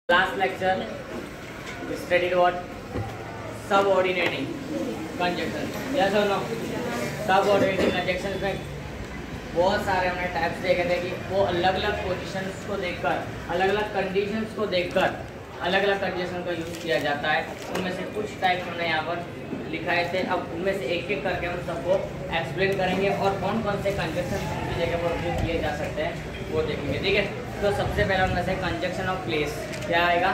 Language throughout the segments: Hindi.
Last lecture we studied what? Subordinating conjunctions. Yes or no? Subordinating conjunctions में बहुत सारे हमने टाइप्स देखे थे कि वो अलग अलग पोजीशंस को देखकर, अलग अलग कंडीशंस को देखकर अलग अलग कंजंक्शन का यूज़ किया जाता है। उनमें से कुछ टाइप्स हमने यहाँ पर लिखाए थे। अब उनमें से एक एक करके हम सबको एक्सप्लेन करेंगे और कौन कौन से कंजंक्शन उनकी जगह पर उपयोग किए जा सकते हैं वो देखेंगे। ठीक है, तो सबसे पहले उनमें से कंजंक्शन ऑफ प्लेस क्या आएगा?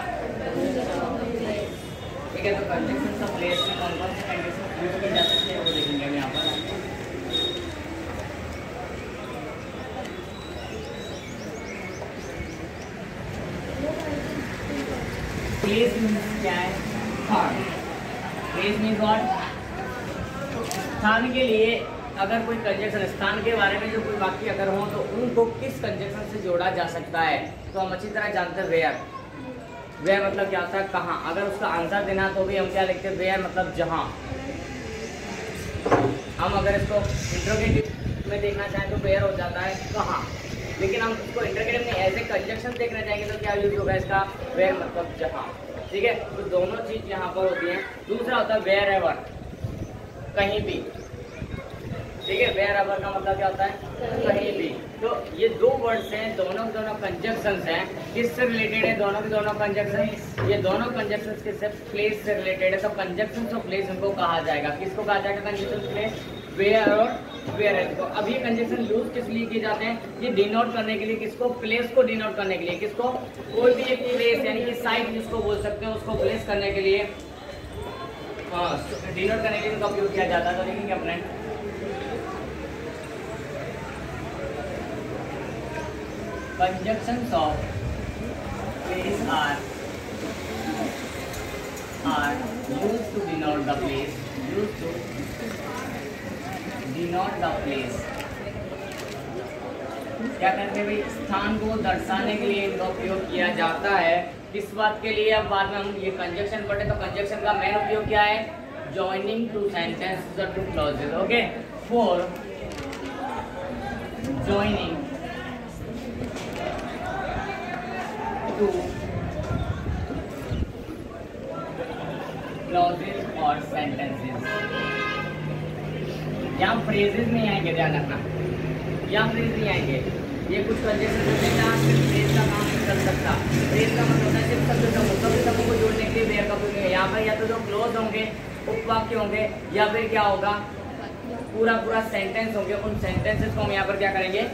ठीक है, तो कंजंक्शन ऑफ प्लेस में कौन कौन से कंजंक्शन यूज किए जा सकते हैं वो देखेंगे हम यहाँ पर। प्लेस मीन्स क्या है? स्थान। Place means what? स्थान के लिए अगर कोई कंजंक्शन, स्थान के बारे में जो कोई वाक्य अगर हो तो उनको किस कंजंक्शन से जोड़ा जा सकता है, तो हम अच्छी तरह जानते हैं वेयर। वेयर मतलब क्या होता है? कहाँ। अगर उसका आंसर देना तो भी हम क्या लिखते हैं? वेयर मतलब जहाँ। हम अगर इसको इंट्रोगेटिव में देखना चाहें तो वेयर हो जाता है कहाँ, लेकिन हम इसको इंट्रोगेटिव में ऐसे कंजंक्शन देखना चाहेंगे तो क्या यूज होगा इसका? वेयर मतलब जहाँ। ठीक है, तो दोनों चीज यहाँ पर होती हैं। दूसरा होता है वेयर एवर, कहीं भी। ठीक है, वेयर एवर का मतलब क्या होता है? कहीं भी। तो ये दो वर्ड्स हैं, दोनों कंजंक्शंस हैं। किससे रिलेटेड है दोनों के दोनों कंजंक्शन? ये दोनों कंजंक्शंस किससे? प्लेस से रिलेटेड है। तो कंजंक्शंस ऑफ प्लेस उनको कहा जाएगा। किसको कहा जाएगा कंजंक्शन प्लेस? वेयर और वेयर है। तो अब ये कंजंक्शन यूज किस लिए किए जाते हैं? ये डिनोट करने के लिए। किसको? प्लेस को डिनोट करने के लिए। किसको? कोई भी एक प्लेस यानी कि साइट जिसको बोल सकते हैं, उसको प्लेस करने के लिए, डिनोट करने के लिए इनका उपयोग किया जाता है। तो देखेंगे अपने conjunctions of place are used to denote the place, used to denote the place। क्या करते हैं भाई? स्थान को दर्शाने के लिए इनका उपयोग किया जाता है। किस बात के लिए? अब बाद में हम ये कंजंक्शन पढ़े तो कंजंक्शन का मेन उपयोग क्या है? जॉइनिंग टू सेंटेंसेस और two clauses. Okay, for joining clauses और सेंटेंसेस। यहाँ फ्रेजेस नहीं आएंगे, ध्यान रखना, यहाँ फ्रेज नहीं आएंगे। ये कुछ कंजंक्शन होते हैं जहाँ सिर्फ फ्रेज का काम नहीं कर सकता। फ्रेज का मतलब होता है सिर्फ शब्द समूह को जोड़ने के लिए वेयर का उपयोग है। यहाँ पर या तो जो क्लोज होंगे, उपवाक्य होंगे, या फिर क्या होगा? पूरा सेंटेंस होंगे। उन सेंटेंसेस को हम यहाँ पर क्या करेंगे?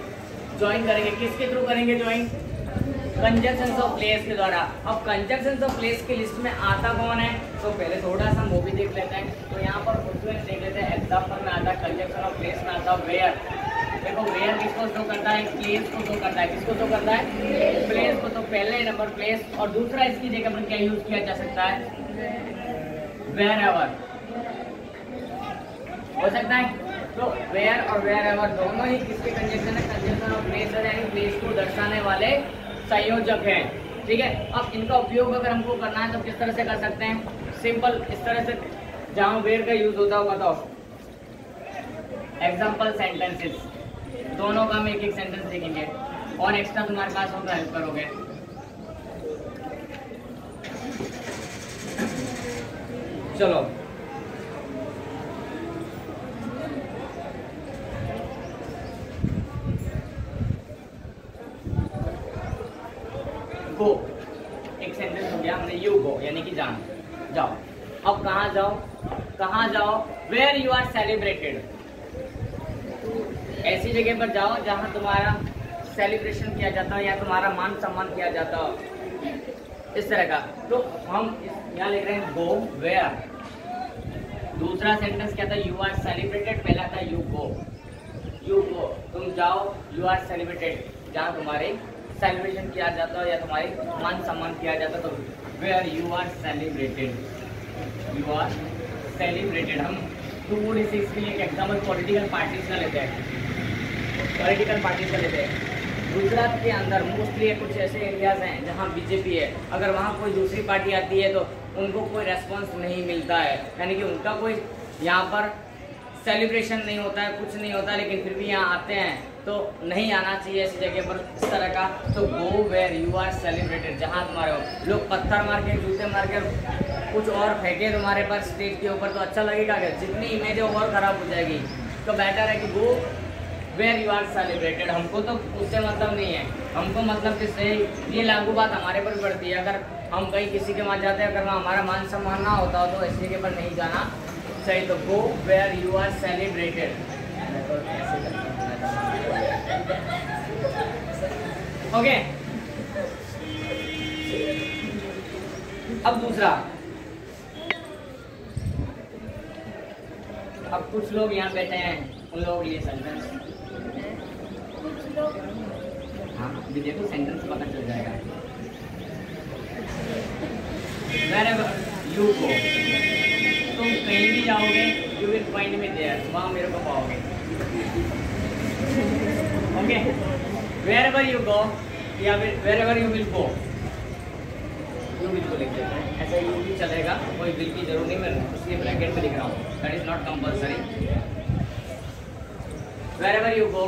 ज्वाइन करेंगे। किसके थ्रू करेंगे ज्वाइन? कंजंक्शंस ऑफ प्लेस के द्वारा। अब कंजंक्शंस ऑफ प्लेस की लिस्ट में आता कौन है? तो पहले थोड़ा सा हम वो भी देख लेते हैं। तो यहाँ पर उसमें देख लेते हैं। एग्जाम्पल में आता है कंजंक्शन ऑफ प्लेस में आता है वेयर। देखो वेयर किसको शो करता है? प्लेस को शो करता है। किसको शो करता है? प्लेस को। तो पहले नंबर प्लेस, और दूसरा इसकी जगह पर क्या यूज किया जा सकता है? वेयर एवर हो सकता है। तो वेयर और वेयर एवर दोनों ही किसके कंजंक्शन है? कंजंक्शन ऑफ प्लेस है, यानी प्लेस को दर्शाने वाले संयोजक हैं। ठीक है, अब इनका उपयोग अगर हमको करना है तो किस तरह से कर सकते हैं? सिंपल इस तरह से, जहाँ वेयर का यूज होता होगा तो एग्जाम्पल सेंटेंसेस, दोनों का हम एक एक सेंटेंस देखेंगे और एक्स्ट्रा तुम्हारे पास हो तो हेल्प करोगे। चलो गो, एक सेंटेंस हो गया हमने। यू गो यानी कि जाओ। अब कहाँ जाओ? कहाँ जाओ? Where you are celebrated. ऐसी जगह पर जाओ जहाँ तुम्हारा सेलिब्रेशन किया जाता हो या तुम्हारा मान सम्मान किया जाता हो, इस तरह का। तो हम यहाँ लिख रहे हैं गो वेयर। दूसरा सेंटेंस क्या था? You are celebrated. पहला था यू गो। तुम जाओ, यू आर सेलिब्रेटेड, जहाँ तुम्हारे सेलिब्रेशन किया जाता है या तुम्हारे मान सम्मान किया जाता है। तो where you are celebrated, you are celebrated. हम थोड़ी सी इसके लिए एग्जाम्पल पॉलिटिकल पार्टीज का लेते हैं। गुजरात के अंदर मोस्टली कुछ ऐसे एरियाज हैं जहाँ बीजेपी है। अगर वहाँ कोई दूसरी पार्टी आती है तो उनको कोई रेस्पॉन्स नहीं मिलता है, यानी कि उनका कोई यहाँ पर सेलिब्रेशन नहीं होता है, कुछ नहीं होता, लेकिन फिर भी यहाँ आते हैं तो नहीं आना चाहिए ऐसी जगह पर इस तरह का। तो go where you are celebrated, जहाँ तुम्हारे हो। लोग पत्थर मार के, जूते मार के कुछ और फेंके तुम्हारे पास स्टेज के ऊपर, तो अच्छा लगेगा क्या? जितनी इमेज है और ख़राब हो जाएगी। तो बेटर है कि go where you are celebrated. हमको तो उससे मतलब नहीं है, हमको मतलब किससे, ये लागू बात हमारे पर पड़ती है। अगर हम कहीं किसी के वहाँ जाते हैं, अगर वहाँ हमारा मान सम्मान ना होता हो तो इस जगह पर नहीं जाना सही। तो go where you are celebrated. Okay, अब दूसरा, अब कुछ लोग यहाँ बैठे हैं, उन लोगों के लिए सेंटेंस, हाँ अभी देखो सेंटेंस पता चल जाएगा। Wherever you go, तुम कहीं भी जाओगे, you will find me there, वहाँ मेरे को पाओगे। ओके, wherever you go या फिर wherever you will go, you will को लिख देते हैं, ऐसा you भी चलेगा, कोई will की जरूर नहीं, मैं इसलिए ब्रैकेट में लिख रहा हूँ, that is not compulsory। wherever you go,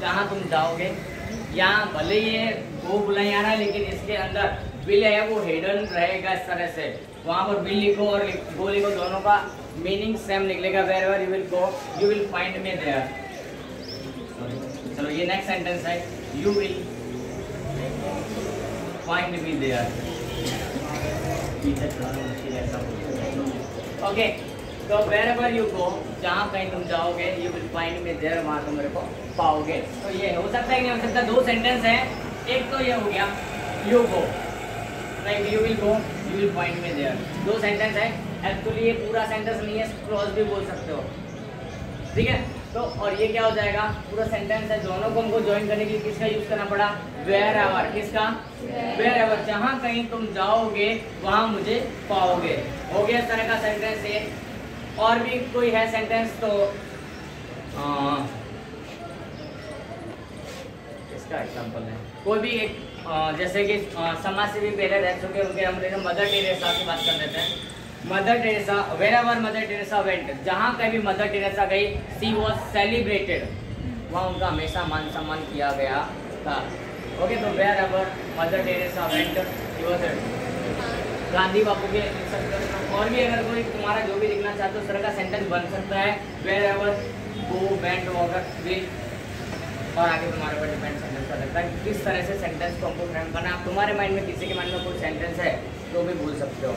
जहाँ तुम जाओगे, यहाँ भले ये गो बुलाई आ रहा है लेकिन इसके अंदर विल है वो हिडन रहेगा इस तरह से। वहाँ पर विल लिखो और गो लिखो, दोनों का मीनिंग सेम निकलेगा। wherever you will go, you will find me there। चलो ये नेक्स्ट सेंटेंस है, you will find me there। Okay, तो wherever you go, जहाँ कहीं तुम जाओगे, you will find me there, वहाँ तुम मेरे को पाओगे। तो ये हो सकता है कि नहीं हो सकता? दो सेंटेंस है, एक तो ये हो गया you go, like you will go, you will find me there, दो सेंटेंस है। एक्चुअली ये पूरा सेंटेंस नहीं है, क्लॉज भी बोल सकते हो, ठीक है। तो और ये क्या हो जाएगा, पूरा सेंटेंस है। दोनों को हमको ज्वाइन करने के लिए किसका यूज करना पड़ा? wherever। किसका? wherever, जहाँ कहीं तुम जाओगे वहाँ मुझे पाओगे। हो गया इस तरह का सेंटेंस है। और भी कोई है सेंटेंस? तो इसका एग्जांपल है कोई भी एक, जैसे कि समाज से भी पहले रह चुके उनके, हम मदर टेरेसा की बात कर लेते हैं। Mother Teresa, wherever Mother Teresa went, जहाँ कहीं भी मदर टेरेसा गई, शी वॉज सेलिब्रेटेड, वहाँ उनका हमेशा मान सम्मान किया गया था। ओके, तो wherever Mother Teresa went, she was, Gandhi Bapu के लिख सकते हो। और भी अगर कोई तुम्हारा जो भी लिखना चाहते हो उस तरह का सेंटेंस बन सकता है। wherever go went walker will, और आगे तुम्हारे ऊपर डिपेंड सेंटेंस कर सकता है किस तरह से सेंटेंस को हमको फ्रेम करना है। आप तुम्हारे माइंड में, किसी के माइंड में कोई सेंटेंस है तो भी भूल सकते हो।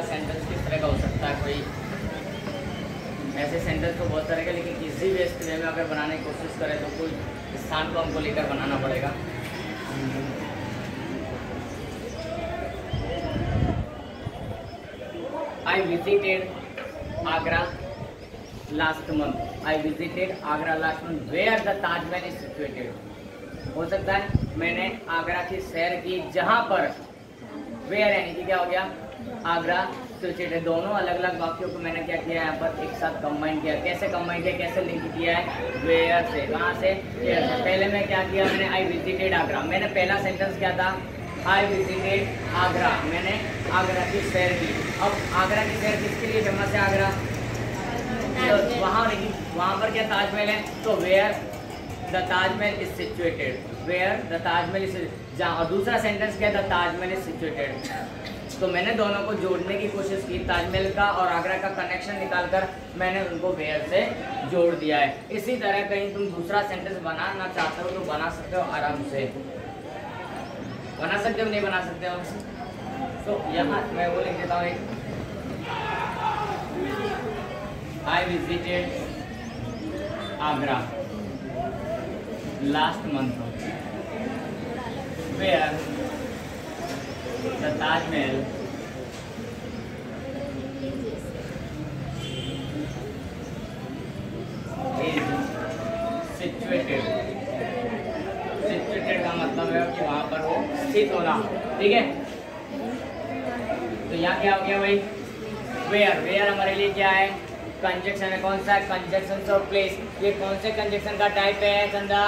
सेंटेंस किस तरह का हो सकता है? कोई ऐसे सेंटेंस तो बहुत तरह के, लेकिन इजी बेस्ड वे में अगर बनाने की कोशिश करें तो कोई स्थान को हमको लेकर बनाना पड़ेगा। I visited Agra last month, I visited Agra last month where the Taj Mahal is situated. हो सकता है मैंने आगरा की सैर की जहाँ पर, वेयर यानी कि क्या हो गया, आगरा सिचुएटेड। दोनों अलग अलग वाक्यों को मैंने क्या किया, यहाँ पर एक साथ कंबाइन किया। कैसे कंबाइन किया, कैसे लिंक किया है? वेयर से, कहाँ से? वेयर से। पहले मैं क्या किया, मैंने आई विजिटेड आगरा, मैंने पहला सेंटेंस क्या था, आई विजिटेड आगरा, मैंने आगरा की सैर की। अब आगरा की सैर किसके लिए फेमस है आगरा? तो वहाँ नहीं, वहाँ पर क्या ताजमहल है, तो where the Taj Mahal is situated, where the Taj Mahal is, जहाँ। और दूसरा सेंटेंस क्या, द ताजमहल इज सिचुएटेड, तो मैंने दोनों को जोड़ने की कोशिश की, ताजमहल का और आगरा का कनेक्शन निकालकर मैंने उनको वेयर से जोड़ दिया है। इसी तरह कहीं तुम दूसरा सेंटेंस बनाना चाहते हो तो बना सकते हो, आराम से बना सकते हो, नहीं बना सकते हो। तो यहाँ मैं वो लिख देता हूँ एक, I visited Agra last month where the Taj Mahal is situated. Situated का मतलब है कि वहां पर वो स्थित होना, ठीक है। तो यहाँ क्या हो गया भाई, वेयर। वेयर हमारे लिए क्या है, कंजक्शन है। कौन सा, कंजक्शन ऑफ प्लेस। ये कौन से कंजक्शन का टाइप है चंदा,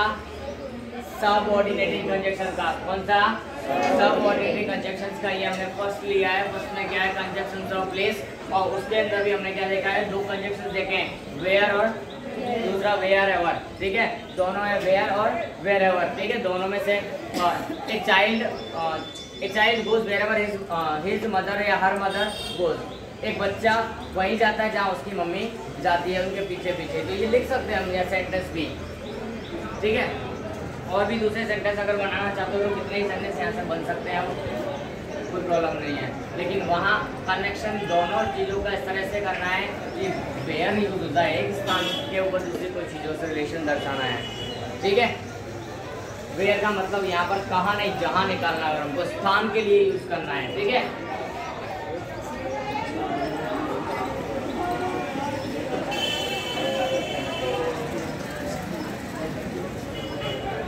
सबऑर्डिनेटिंग कंजक्शन का। कौन सा, सबऑर्डिनेटिंग कंजक्शंस का ये हमने फर्स्ट लिया है। फर्स्ट में क्या है, कंजक्शन ऑफ प्लेस, और उसके अंदर भी हमने क्या देखा है, दो कंजक्शन देखे हैं, वेयर और दूसरा वेयर एवर, ठीक है। दोनों है वेयर और वेयर एवर, ठीक है। दोनों में से a child goes wherever his mother या हर मदर गोज। एक बच्चा वहीं जाता है जहाँ उसकी मम्मी जाती है, उनके पीछे पीछे। तो ये लिख सकते हैं हम यह सेंटेंस भी, ठीक है। और भी दूसरे सेंटेंस अगर बनाना चाहते हो तो कितने ही सेंटेंस यहाँ से बन सकते हैं हम, कोई प्रॉब्लम नहीं है। लेकिन वहाँ कनेक्शन दोनों चीज़ों का इस तरह से करना है कि वेयर यूज होता है एक स्थान के ऊपर दूसरी कोई चीज़ों से रिलेशन दर्शाना है, ठीक है। वेयर का मतलब यहाँ पर कहाँ नहीं, जहाँ निकालना है, हमको स्थान के लिए यूज करना है, ठीक है।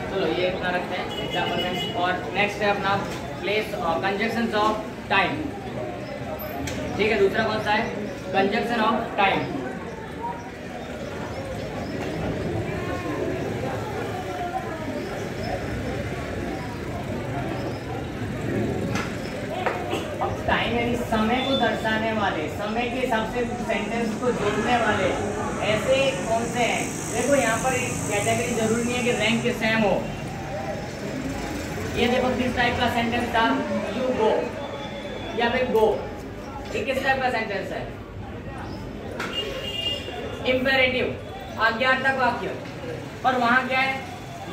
चलो ये इतना रखते हैं एग्जाम्पल में। और नेक्स्ट है अपना प्लेस कंजक्शंस ऑफ टाइम, ठीक है। दूसरा कौन सा है, कंजक्शन ऑफ टाइम। अब टाइम यानी समय को दर्शाने वाले, समय के हिसाब से सेंटेंस को जोड़ने वाले ऐसे कौन से हैं। देखो यहाँ पर कैटेगरी जरूरी नहीं है कि रैंक के सेम हो। ये देखो किस टाइप का सेंटेंस था, यू गो या फिर गो, ये किस टाइप का सेंटेंस है, इंपेरेटिव आज्ञार्थक वाक्य। और वहां क्या है,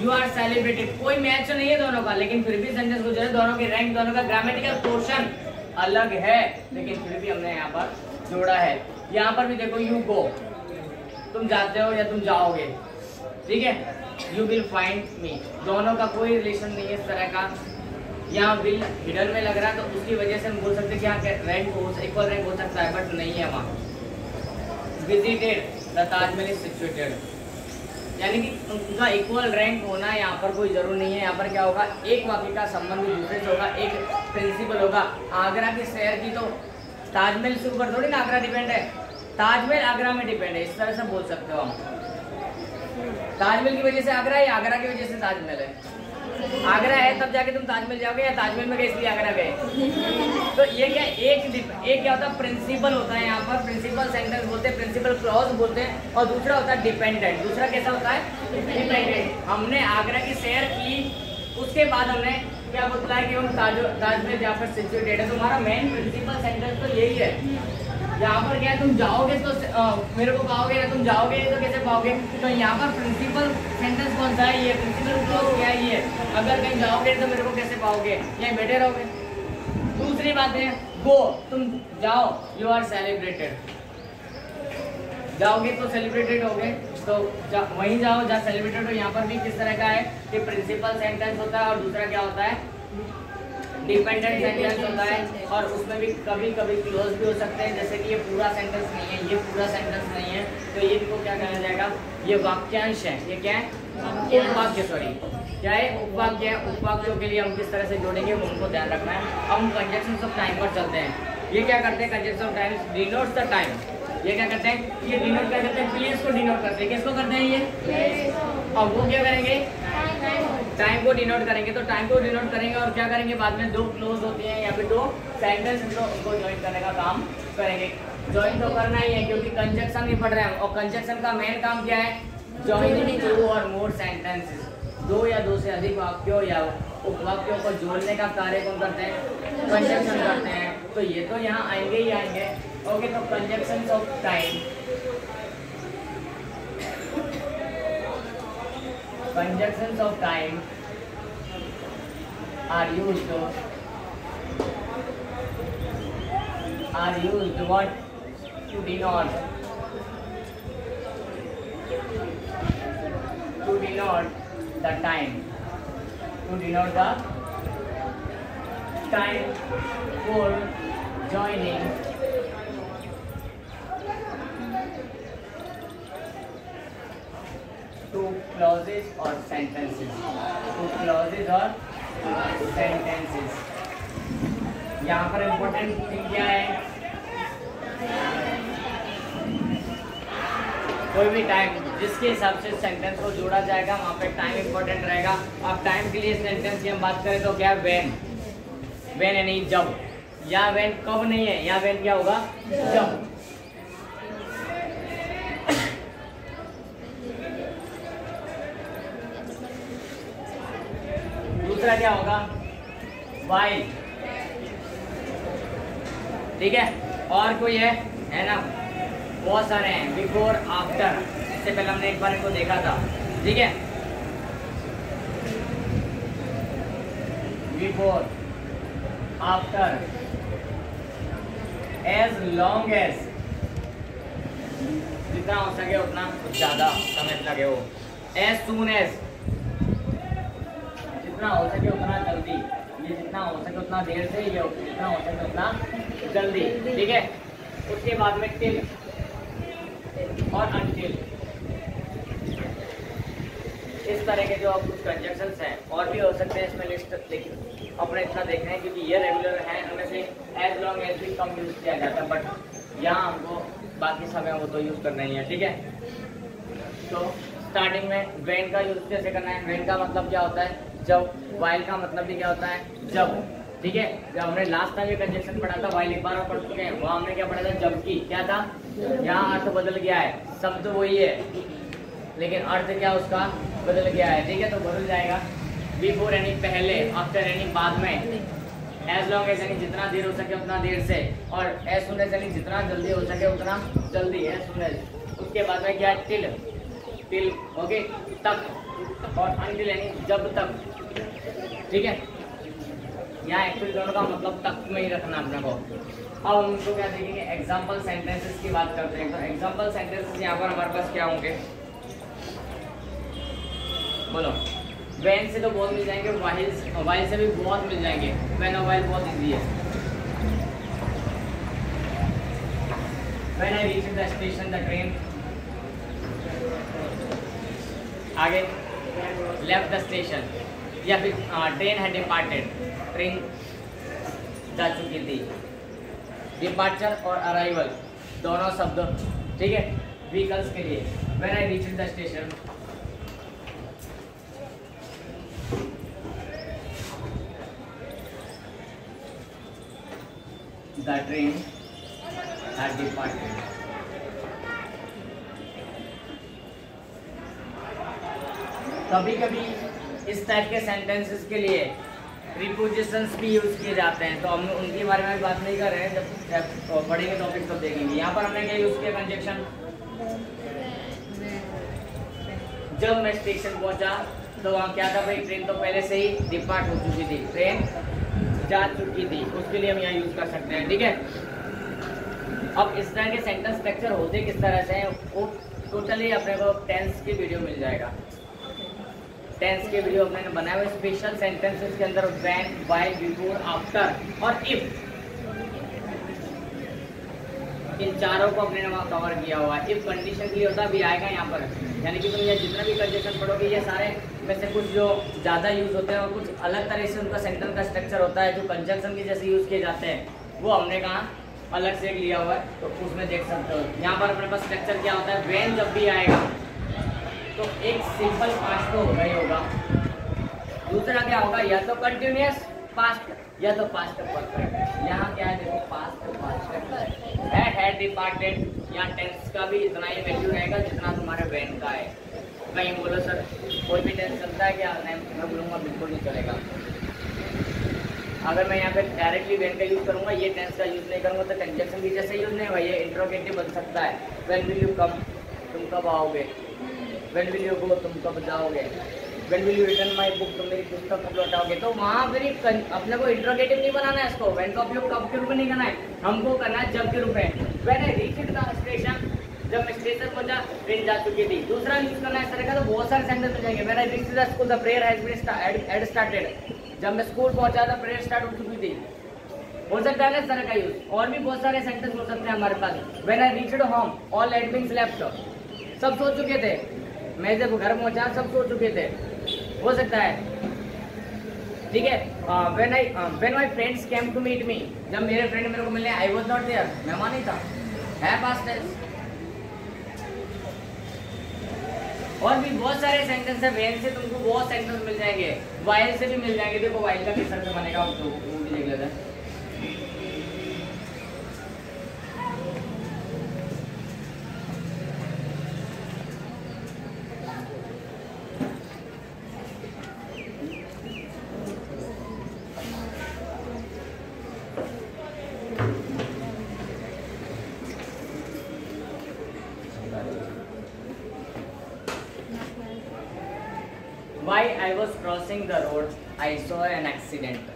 यू आर सेलिब्रेटेड। कोई मैच नहीं है दोनों का, लेकिन फिर भी सेंटेंस गुजरे, दोनों की रैंक, दोनों का ग्रामेटिकल पोर्शन अलग है, लेकिन फिर भी हमने यहाँ पर जोड़ा है। यहाँ पर भी देखो यू गो, तुम जाते हो या तुम जाओगे, ठीक है। यू विल फाइंड मी, दोनों का कोई रिलेशन नहीं है इस तरह का। यहाँ विल हिडन में लग रहा है तो उसकी वजह से हम बोल सकते हैं कि यहाँ रैंक हो, इक्वल रैंक हो सकता है, बट नहीं है वहाँ। Visited the Taj Mahal is situated, यानी कि उनका इक्वल रैंक होना यहाँ पर कोई जरूर नहीं है। यहाँ पर क्या होगा, एक वाक्य का संबंध दूसरे से होगा, एक प्रिंसिपल होगा। आगरा के शहर की तो ताजमहल से ऊपर थोड़ी ना आगरा डिपेंड है, ताजमहल आगरा में डिपेंड है, इस तरह से बोल सकते हो हम। ताजमहल की वजह से आगरा है, आगरा की वजह से ताजमहल है। आगरा है तब जाके तुम ताजमहल जाओगे, या ताजमहल में गए इसलिए आगरा गए। तो ये क्या, एक क्या होता है, प्रिंसिपल होता है। यहाँ पर प्रिंसिपल सेंटेंस बोलते हैं, प्रिंसिपल क्लॉज बोलते हैं, और दूसरा होता है डिपेंडेंट। दूसरा कैसा होता है, डिपेंडेंट। हमने आगरा की सैर की, उसके बाद हमने क्या बोलता है कि हम ताजमहल जहाँ पर सिचुएटेड है। तुम्हारा मेन प्रिंसिपल सेंटेंस तो यही है। यहाँ पर क्या है, तुम जाओगे तो मेरे को पाओगे, या तुम जाओगे तो कैसे पाओगे। तो यहाँ पर प्रिंसिपल सेंटेंस कौन सा है, ये प्रिंसिपल क्लॉज क्या है, ये अगर कहीं जाओगे तो मेरे को कैसे पाओगे, यहीं बैठे रहोगे। दूसरी बात है गो, तुम जाओ, यू आर सेलिब्रेटेड, जाओगे तो सेलिब्रेटेड होगे, तो वहीं जाओ जहाँ सेलिब्रेटेड हो। यहाँ पर भी किस तरह का है कि प्रिंसिपल सेंटेंस होता है, और दूसरा क्या होता है, डिपेंडेंट सेंटेंस होता है। और उसमें भी कभी कभी क्लोज भी हो सकते हैं, जैसे कि ये पूरा सेंटेंस नहीं है, ये पूरा सेंटेंस नहीं है, तो ये इनको क्या कहा जाएगा, ये वाक्यांश है। ये क्या है, उपवाक्य, सॉरी क्या है, उपवाक्य है। उपवाक्यों के लिए हम किस तरह से जोड़ेंगे उनको ध्यान रखना है। हम कंजक्शंस ऑफ टाइम पर चलते हैं। ये क्या करते हैं, conjunction of time denotes the time. ये क्या करते हैं, ये डिनोट क्या करते हैं, प्लेस को डिनोट करते हैं। किसको करते हैं ये, और वो क्या करेंगे, टाइम को डिनोट करेंगे। तो टाइम को डिनोट करेंगे और क्या करेंगे, बाद में दो क्लोज होती हैं या फिर दो सेंटेंस उनको ज्वाइन करने का काम करेंगे। ज्वाइन तो करना ही है क्योंकि कंजक्शन भी पढ़ रहे हैं, और कंजक्शन का मेन काम क्या है, ज्वाइनिंग टू और मोर सेंटेंसेस। दो या दो से अधिक वाक्यों या उपवाक्यों को जोड़ने का कार्य कौन करते हैं, कंजक्शन करते हैं। तो ये तो यहाँ आएंगे ही आएंगे। ओके, तो conjunctions of time, conjunctions of time are used what to denote the time, for joining two clauses or sentences, यहाँ पर इम्पोर्टेंट थिंग क्या है, कोई भी टाइम जिसके हिसाब से सेंटेंस को जोड़ा जाएगा वहाँ पे टाइम इम्पोर्टेंट रहेगा। अब टाइम के लिए सेंटेंस की हम बात करें तो क्या है, वेन यानी जब, या वेन कब नहीं है, या वेन क्या होगा, जब। दूसरा क्या होगा, वाइल, ठीक है। और कोई है ना, बहुत सारे हैं, बिफोर, आफ्टर, इससे पहले हमने एक बार इनको देखा था, ठीक है। Before, after, as long as, जितना हो सके उतना ज्यादा समय लगे हो, एज सून एज, जितना हो सके उतना जल्दी, ये जितना हो सके उतना देर से, ये जितना हो सके उतना जल्दी, ठीक है। उसके बाद में टिल और अनटिल, इस तरह के जो कुछ कंजक्शंस हैं, और भी हो सकते हैं इसमें लिस्ट, लेकिन अपने इतना देख रहे हैं क्योंकि ये रेगुलर है, इनमें से एज लॉन्ग एज भी कम यूज किया जाता है, बट यहाँ हमको बाकी समय वो तो यूज करना ही है, ठीक है। तो स्टार्टिंग में वेन का यूज कैसे करना है, वेन का मतलब क्या होता है, जब, वाइल का मतलब भी क्या होता है, जब, ठीक है। जब हमने लास्ट टाइम ये कंजक्शन पढ़ा था, वाइल एक बार और पढ़ चुके हैं, वहाँ हमने क्या पढ़ा था, जबकि, क्या था, यहाँ अर्थ बदल गया है, शब्द वही है लेकिन अर्थ क्या उसका बदल गया है, ठीक है। तो बदल जाएगा, बिफोर यानी पहले, आफ्टर यानी बाद में, एज लॉन्ग एज यानी जितना देर हो सके उतना देर से, और एज सुन एज यानी जितना जल्दी हो सके उतना जल्दी, एज सुन एज। उसके बाद में क्या है, टिल, ओके, तक, और अनटिल यानी जब तक, ठीक है। यहाँ एक्चुअली दोनों का मतलब तक में ही रखना अपने को। अब हम उनको क्या देखेंगे, एग्जाम्पल सेंटेंसेस की बात करते हैं। तो एग्जाम्पल सेंटेंसेस यहाँ पर हमारे पास क्या होंगे, बोलो। वेन से तो बहुत मिल जाएंगे, वाइल से भी बहुत मिल जाएंगे, वेन और वाइल बहुत इजी है। When I reached the station, the train, आगे left the station, या फिर ट्रेन है डिपार्टेड, ट्रेन जा चुकी थी। डिपार्चर और अराइवल दोनों शब्द, ठीक है, व्हीकल्स के लिए। When I reached the station, the train had departed. कभी कभी इस टाइप के सेंटेंसेस के लिए प्रीपोजिशंस भी यूज किए जाते हैं, तो हम उनके बारे में बात नहीं कर रहे हैं, जब पढ़ेंगे टॉपिक तब देखेंगे। यहाँ पर हमने क्या यूज किया, कंजक्शन। जब मैं स्टेशन पहुंचा तो वहाँ क्या था भाई, ट्रेन तो पहले से ही डिपार्ट हो चुकी थी, ट्रेन जा चुकी थी, उसके लिए हम यहाँ यूज कर सकते हैं, ठीक है। अब इस तरह के सेंटेंस स्ट्रक्चर होते किस तरह से हैं, वो टोटली अपने को टेंस की वीडियो मिल जाएगा। टेंस के वीडियो अपने बनाए हुए स्पेशल सेंटेंसेस के अंदर व्हेन, व्हाइल, बिफोर, आफ्टर और इफ, इन चारों को अपने ने वहाँ कवर किया हुआ है। इफ कंडीशन के लिए होता भी आएगा यहाँ पर, यानी कि तुम ये जितना भी कंजक्शन पढ़ोगे ये सारे में से कुछ जो ज़्यादा यूज होते हैं और कुछ अलग तरह से उनका सेंटेंस का स्ट्रक्चर होता है, जो कंजक्शन के जैसे यूज किए जाते हैं, वो हमने कहा अलग से लिया हुआ है, तो उसमें देख सकते हो। यहाँ पर अपने पास स्ट्रक्चर क्या होता है, व्हेन जब भी आएगा तो एक सिंपल पास्ट तो होगा ही होगा, दूसरा क्या होगा, या तो कंटिन्यूअस पास्ट या तो पास्ट परफेक्ट। यहाँ क्या है देखो, पास्ट परफेक्ट है, हैड डिपार्टेड, यहाँ टेंस का भी इतना ही वैल्यू रहेगा जितना तुम्हारे व्हेन का है। कहीं बोलो सर कोई भी टेंस चलता है क्या, नहीं मैं बोलूँगा बिल्कुल नहीं चलेगा। अगर मैं यहाँ पे डायरेक्टली वेन का यूज करूंगा, ये टेंस का यूज नहीं करूंगा तो कंजक्शन भी जैसे यूज नहीं होगा, ये इंट्रोगेटिव बन सकता है। व्हेन विल यू कम, तुम कब आओगे। व्हेन विल यू गो, तुम कब जाओगे। When will you return my book, तुम मेरी पुस्तक कब लौटाओगे। तो वहाँ फिर अपने को इंट्रोगेटिव नहीं बनाना है इसको, व्हेन का उपयोग कब के रूप में नहीं करना है, हमको करना है जब के रूप में। When I reached the station, जब मैं स्टेशन पहुंचा ट्रेन जा चुकी थी। दूसरा यूज करना है इस तरह का, तो बहुत सारे सेंटेंस मिल जाएंगे। When I reached the school the prayer has been started, जब मैं स्कूल पहुंचा था प्रेयर स्टार्ट हो चुकी थी, हो सकता है ना इस तरह का यूज। और भी बहुत सारे सेंटेंस हो सकते हैं हमारे पास। When I reached home all had been slept, सब सो चुके थे, मैं जब घर पहुंचा सब सो चुके थे, हो सकता है। ठीक है। When my friends came to meet me, जब मेरे फ्रेंड मेरे को मिलने, आई वाज नॉट देयर, मैं वहां नहीं था, है पास्ट टेंस। और भी बहुत सारे सेंटेंस है। व्हेन से तुमको बहुत सेंटेंस मिल जाएंगे, व्हाइल से भी मिल जाएंगे। देखो व्हाइल का किस तरह से बनेगा तो वो भी देख लेते हैं। While I was crossing the road, I saw an accident.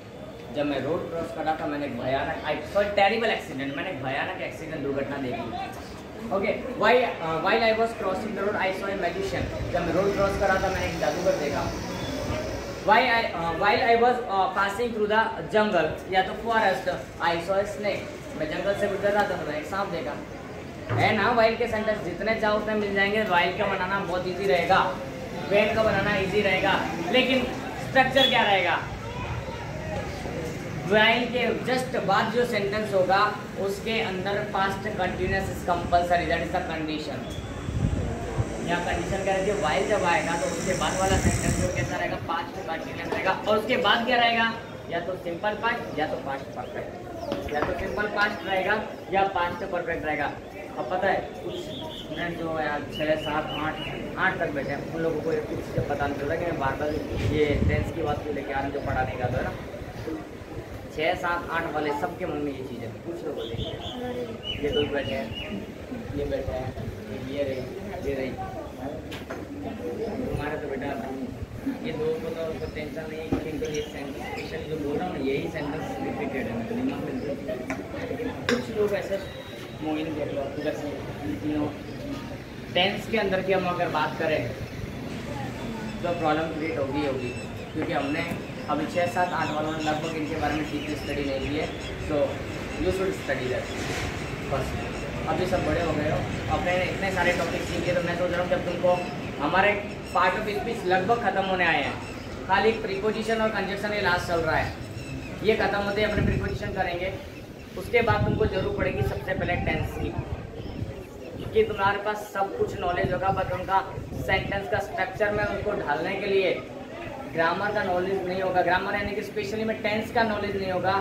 जब मैं रोड क्रॉस कर रहा था मैंने भयानक, I saw a terrible accident, मैंने भयानक एक्सीडेंट दुर्घटना देखी। Okay, while I was crossing the road, I saw a magician. जब मैं रोड क्रॉस कर रहा था मैंने एक जादूगर देखा। While I was passing through the jungle या तो forest, I saw a snake. मैं जंगल से गुजर रहा था तो मैंने एक सांप देखा। है ना, while के सेंटेंस जितने चाहो उतने मिल जाएंगे। while का बनाना बहुत ईजी रहेगा, व्हेन का बनाना इजी रहेगा, लेकिन स्ट्रक्चर क्या रहेगा। व्हाइल के जस्ट बाद जो सेंटेंस होगा उसके अंदर past continuous is compulsory, that is the condition. यहाँ कंडीशन क्या रहती है, व्हाइल जब आएगा तो उसके बाद वाला सेंटेंस जो कैसा रहेगा, पास्ट कंटिन्यूअस रहेगा। और उसके बाद क्या रहेगा, या तो सिंपल पास्ट या तो पास्ट परफेक्ट, या तो सिंपल पास्ट रहेगा या पास्ट परफेक्ट रहेगा। अब पता है कुछ स्टूडेंट जो है 6, 7, 8 तक बैठे हैं, उन लोगों को कुछ चीज़ें पता नहीं चल रहा कि मैं बार बार ये टेंस की बात को लेके आ रहा हूँ जो पढ़ाने का तो है ना। 6, 7, 8 वाले सबके मन में ये चीज़ है। कुछ लोग बोले ये लोग बैठे हैं, ये बैठे हैं, ये रही तुम्हारे तो बेटा ये दो को तो टेंशन नहीं है, क्योंकि ये सेंटेंस स्पेशली जो बोल रहा हूँ यही सेंटेंस रिपीटेड है मेरे दिमाग में। लेकिन कुछ लोग ऐसे मोइन देख लो उधर से, टेंस के अंदर की हम अगर बात करें तो प्रॉब्लम क्रिएट होगी, क्योंकि हमने अभी 6, 7, 8 वालों ने लगभग इनके बारे में ठीक से स्टडी नहीं की है। So you should study that first. अभी सब बड़े हो गए हो, अपने इतने सारे टॉपिक सीखे, तो मैं सोच रहा हूँ जब तुमको हमारे पार्ट ऑफ स्पीच लगभग खत्म होने आए हैं, खाली प्रीपोजिशन और कंजक्शन ये लास्ट चल रहा है, ये खत्म होते ही अपने प्रीपोजिशन करेंगे। उसके बाद तुमको जरूर पड़ेगी सबसे पहले टेंस की, क्योंकि तुम्हारे पास सब कुछ नॉलेज होगा, बट उनका सेंटेंस का स्ट्रक्चर में उनको ढालने के लिए ग्रामर का नॉलेज नहीं होगा। ग्रामर यानी कि स्पेशली में टेंस का नॉलेज नहीं होगा।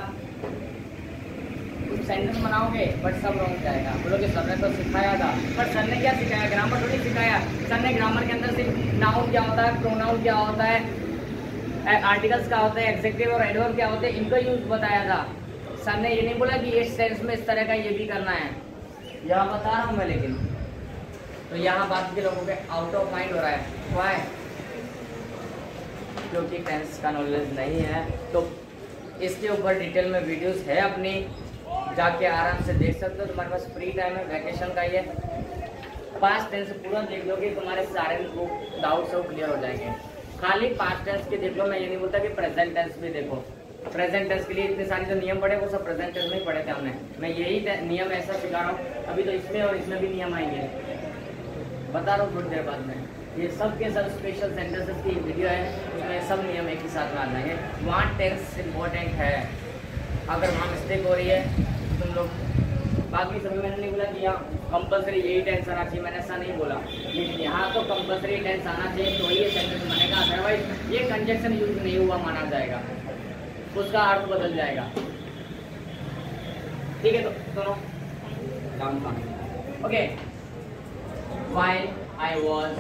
तुम सेंटेंस बनाओगे बट सब रॉन्ग जाएगा, बोलोगे सर ने तो सिखाया था, पर सर ने क्या सिखाया, ग्रामर थोड़ी सिखाया। सर ने ग्रामर के अंदर सिर्फ नाउन क्या होता है, प्रोनाउन क्या होता है, आर्टिकल्स क्या होते हैं, एग्जेक्टिव और एडवर्ब क्या होते हैं, इनका यूज बताया था। सर ने ये नहीं बोला कि इस सेंस में इस तरह का ये भी करना है, यहाँ बता रहा हूँ मैं। लेकिन तो यहाँ बात के लोगों के आउट ऑफ माइंड हो रहा है, वाई, क्योंकि टेंस का नॉलेज नहीं है। तो इसके ऊपर डिटेल में वीडियोस है अपनी, जाके आराम से देख सकते हो। तुम्हारे पास फ्री टाइम है, वैकेशन का ये पास्ट टेंस पूरा देख लोगे, तुम्हारे सारे डाउट्स सब क्लियर हो जाएंगे। खाली पास्ट टेंस के देख लो, मैं ये नहीं बोलता कि प्रेजेंट टेंस भी देखो। प्रेजेंट टेंस के लिए इतने सारे जो नियम पढ़े वो सब प्रेजेंट टेंस में ही पढ़े थे हमने। मैं यही नियम ऐसा सिखा रहा हूँ, अभी तो इसमें और इसमें भी नियम आएंगे, बता रहा हूँ थोड़ी देर बाद में। ये सब के सब स्पेशल सेंटेंसेस की वीडियो है, उसमें सब नियम एक ही साथ में आ जाएंगे। वहाँ टेंस इम्पोर्टेंट है, अगर वहाँ मिस्टेक हो रही है तो तुम लोग, बाकी सभी मैंने नहीं बोला कि यहाँ कंपलसरी यही टेंस आना चाहिए, मैंने ऐसा नहीं बोला, लेकिन यहाँ तो कंपलसरी टेंस आना चाहिए तो ये सेंटेंस बनेगा, अदरवाइज ये कंजक्शन यूज नहीं हुआ माना जाएगा, उसका अर्थ बदल जाएगा। ठीक है, तो सुनो okay. While I was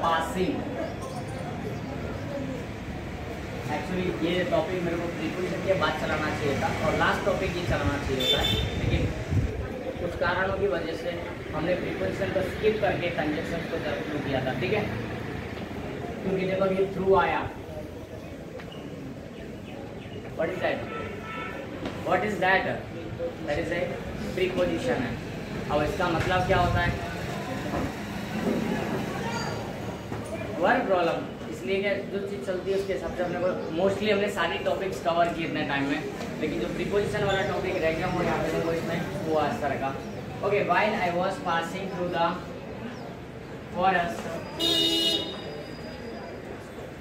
passing, I actually ये टॉपिक मेरे को प्रीपोजिशन के बाद चलाना चाहिए था और लास्ट टॉपिक ये चलाना चाहिए था, लेकिन कुछ कारणों की वजह से हमने प्रीपोजिशन को स्किप करके कंजक्शन को शुरू किया था, ठीक है। क्योंकि जब अभी थ्रू आया, what is that, what is that, that is a preposition है। अब इसका मतलब क्या होता है, वर्ब प्रॉब्लम, इसलिए कि जो चीज़ चलती है उसके हिसाब से अपने को मोस्टली हमने सारी टॉपिक्स कवर किए इतने टाइम में, लेकिन जो प्रीपोजिशन वाला टॉपिक रह गया वो यहाँ पे वो इसमें हुआ इस तरह का। Okay, while I was passing through the forest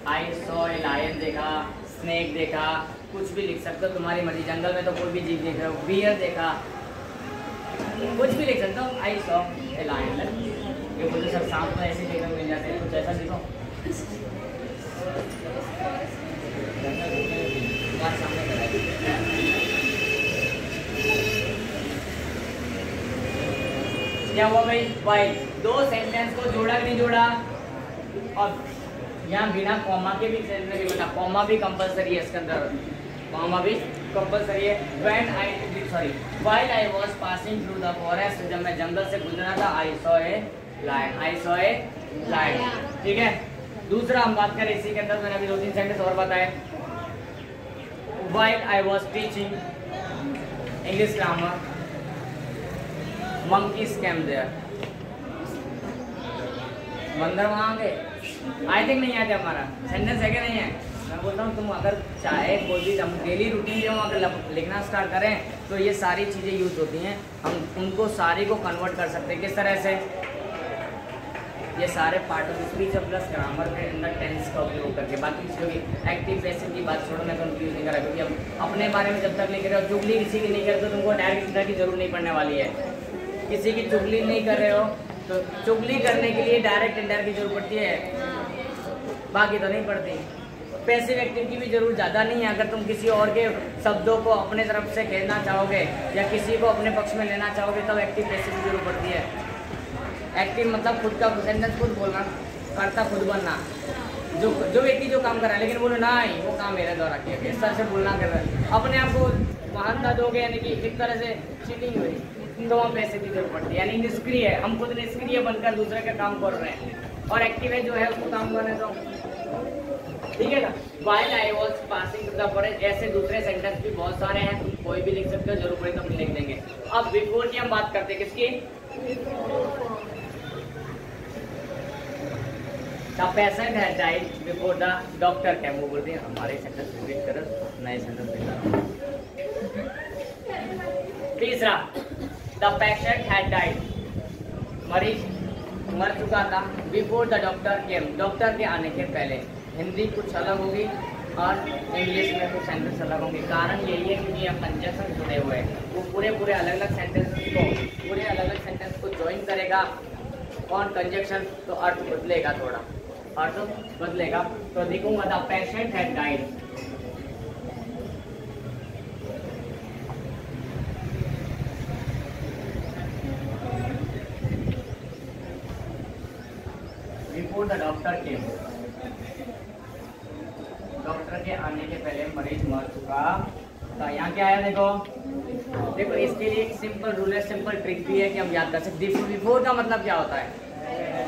I saw a lion, देखा, स्नेक देखा, कुछ भी लिख सकते हो, तुम्हारी मर्जी। जंगल में तो कोई भी जीव देख रहे हो, बियर देखा, कुछ भी लिख सकते हो। आई सॉ ए लायन, ये बोलते सर सांप तो ऐसे देखने मिल जाते हैं, कुछ ऐसा लिखो। क्या हुआ भाई, वाइल दो सेंटेंस को जोड़ा कि नहीं जोड़ा, और यहाँ बिना कॉमा के भी सेंटेंस नहीं बना, कॉमा भी कंपलसरी है इसके अंदर, कॉमा भी कंपलसरी है। When I sorry while I was passing through the forest, जब मैं जंगल से गुजरा था, I saw a lion, I saw a lion, ठीक है। दूसरा हम बात करें इसी के अंदर, मैंने अभी 2-3 सेंटेंस और बताए। While I was teaching English grammar, monkeys came there, बंदर वहाँ गए। आई थिंक नहीं आते, हमारा सेंटेंस है कि नहीं है। मैं बोलता हूँ तुम अगर चाहे कोई भी हम डेली रूटीन जो अगर लिखना स्टार्ट करें तो ये सारी चीज़ें यूज होती हैं, हम उनको सारी को कन्वर्ट कर सकते हैं। किस तरह से, ये सारे पार्ट ऑफ स्पीच और प्लस ग्रामर के अंदर टेंस का उपयोग करके। बाकी चीज़ों की एक्टिव पैसिव की बात छोड़ो, मैं कंफ्यूज नहीं करा, क्योंकि हम अपने बारे में जब तक नहीं कर रहे हो, चुगली किसी की नहीं करते तो तुमको डायरेक्ट इंटर की जरूरत नहीं पड़ने वाली है। किसी की चुगली नहीं कर रहे हो तो चुगली करने के लिए डायरेक्ट इंटर की जरूरत पड़ती है, बाकी तो नहीं पड़ती। पैसिव एक्टिव की भी जरूरत ज़्यादा नहीं है। अगर तुम किसी और के शब्दों को अपने तरफ से कहना चाहोगे या किसी को अपने पक्ष में लेना चाहोगे तब एक्टिव पैसिव की जरूरत पड़ती है। एक्टिव मतलब खुद का सेंटेंस खुद बोलना, करता खुद बनना, जो व्यक्ति जो काम कर रहा है, लेकिन बोलो ना वो काम मेरे द्वारा किया गया, इस तरह से बोलना कर रहा है, अपने आप को महानता दोगे, यानी कि एक तरह से चीटिंग हुई, तो वहाँ पैसे की जरूरत पड़ती है। यानी निष्क्रिय है, हम खुद निष्क्रिय बनकर दूसरे का काम कर रहे हैं, और एक्टिव है जो है उसको काम करने दो, ठीक है ना। While I was passing through the forest, ऐसे दूसरे सेंटेंस भी बहुत सारे हैं, तुम कोई भी लिख सकते हो, जरूर पड़े तो हम लिख देंगे। अब बिफोर की हम बात करते हैं, किसकी, The patient had died before the doctor came। वो बोलते हैं हमारे सेंटेंस रिपीट करो, नए सेंटेंस लिखा। तीसरा, the patient had died, मरीज मर चुका था, before the doctor came, doctor के आने के पहले। हिंदी कुछ अलग होगी और इंग्लिश में कुछ सेंटेंस अलग होंगे। कारण यही है क्योंकि यहाँ कंजक्शन जुड़े हुए हैं, वो पूरे अलग अलग सेंटेंस को ज्वाइन करेगा कौन, कंजक्शन, तो अर्थ बदलेगा, थोड़ा अर्थ बदलेगा। तो देखूंगा the patient had died, before the doctor came, doctor के आने के पहले मरीज मर चुका था। यहाँ क्या है, देखो इसके लिए एक सिंपल रूल है, सिंपल ट्रिक भी है कि हम याद कर सकते। बिफोर का मतलब क्या होता है,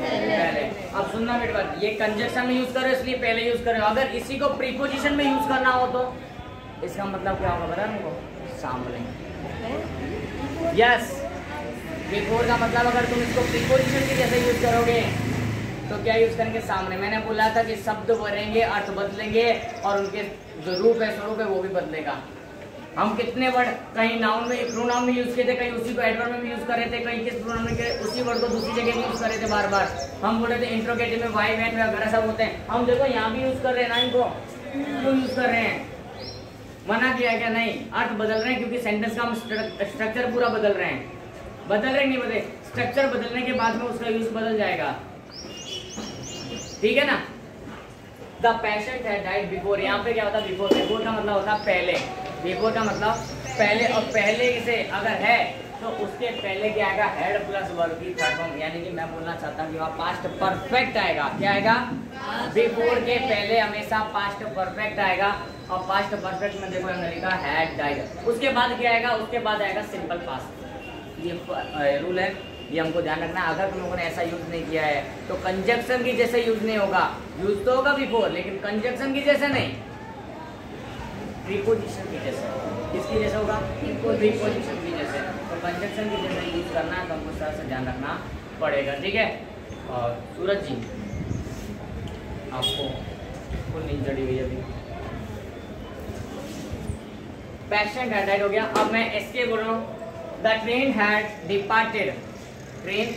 पहले। अब सुनना बेटा, ये कंजक्शन में यूज करो इसलिए पहले यूज करो। अगर इसी को प्रीपोजिशन में यूज करना हो तो इसका मतलब क्या होगा बता हमको, सामने। यस, बिफोर का मतलब अगर तुम इसको प्रीपोजिशन के जैसे यूज करोगे तो क्या यूज करेंगे, सामने। मैंने बोला था कि शब्द बढ़ेंगे, अर्थ बदलेंगे और उनके जो रूप है स्वरूप है वो भी बदलेगा। हम कितने वर्ड कहीं नाउन में प्रोनाउन में यूज किए थे, कहीं उसी को एडवर्ब में भी यूज कर रहे थे, कहीं किस प्रोनाउन में उसी वर्ड को दूसरी जगह भी यूज कर रहे थे बार बार। हम बोले थे इंट्रोगेटिव में वाई वैन वगैरह सब होते हैं, हम देखो यहाँ भी यूज कर रहे हैं ना, इनको क्यों यूज कर रहे हैं, मना किया क्या, नहीं, अर्थ बदल रहे हैं क्योंकि सेंटेंस का हम स्ट्रक्चर पूरा बदल रहे हैं। बदल रहे नहीं बदले, स्ट्रक्चर बदलने के बाद में उसका यूज बदल जाएगा, ठीक है ना। The patient had died before, यहाँ पे क्या होता है बिफोर, बिफोर का मतलब होता है पहले, बिफोर का मतलब पहले, और पहले से अगर है तो उसके पहले क्या आएगा, हेड प्लस वर्ब की थर्ड फॉर्म, यानी कि मैं बोलना चाहता हूँ कि वहाँ पास्ट परफेक्ट आएगा। क्या आएगा? बिफोर के पहले हमेशा पास्ट परफेक्ट आएगा। और पास्ट परफेक्ट में देखो हमने लिखा हैड डाइड। उसके बाद क्या आएगा? उसके बाद आएगा सिंपल पास्ट। ये रूल है, ये हमको ध्यान रखना। अगर तुम लोगों ने ऐसा यूज नहीं किया है तो कंजक्शन की जैसे यूज नहीं होगा। यूज तो होगा बिफोर, लेकिन कंजक्शन की जैसे नहीं, प्रीपोजिशन की जैसे। किसकी जैसे होगा? प्रीपोजिशन की जैसे। तो कंजक्शन की जैसे यूज करना है तो हमको थोड़ा सा ध्यान रखना पड़ेगा, ठीक है। और सूरज जी आपको फुल नींद चढ़ी हुई अभी। पेशेंट हैड डाइड हो गया। अब मैं इसके बोल रहा हूँ, the train had departed. Train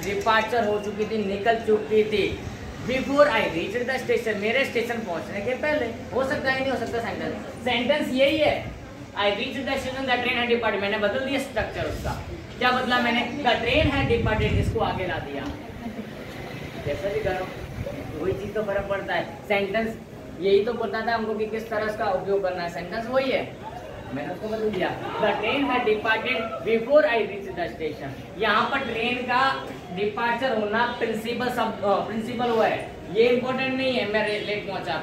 departure हो चुकी थी, निकल चुकी थी। Before I reach the station, मेरे स्टेशन पहुंचने के पहले। हो सकता है नहीं हो सकता सेंटेंस? सेंटेंस यही है, आई reach the station the train had departed. मैंने बदल दिया स्ट्रक्चर उसका। क्या बदला मैंने? द ट्रेन हैड डिपार्टेड, इसको आगे ला दिया। जैसे भी करो वही चीज तो फर्क पड़ता है। सेंटेंस यही तो बताता है हमको कि किस तरह का उपयोग करना है। सेंटेंस वही है, मैंने उसको बदल दिया। The train had departed before I reach the station. यहाँ पर ट्रेन का डिपार्चर होना प्रिंसिपल हुआ है, ये इंपॉर्टेंट नहीं है। मैं लेट पहुंचा,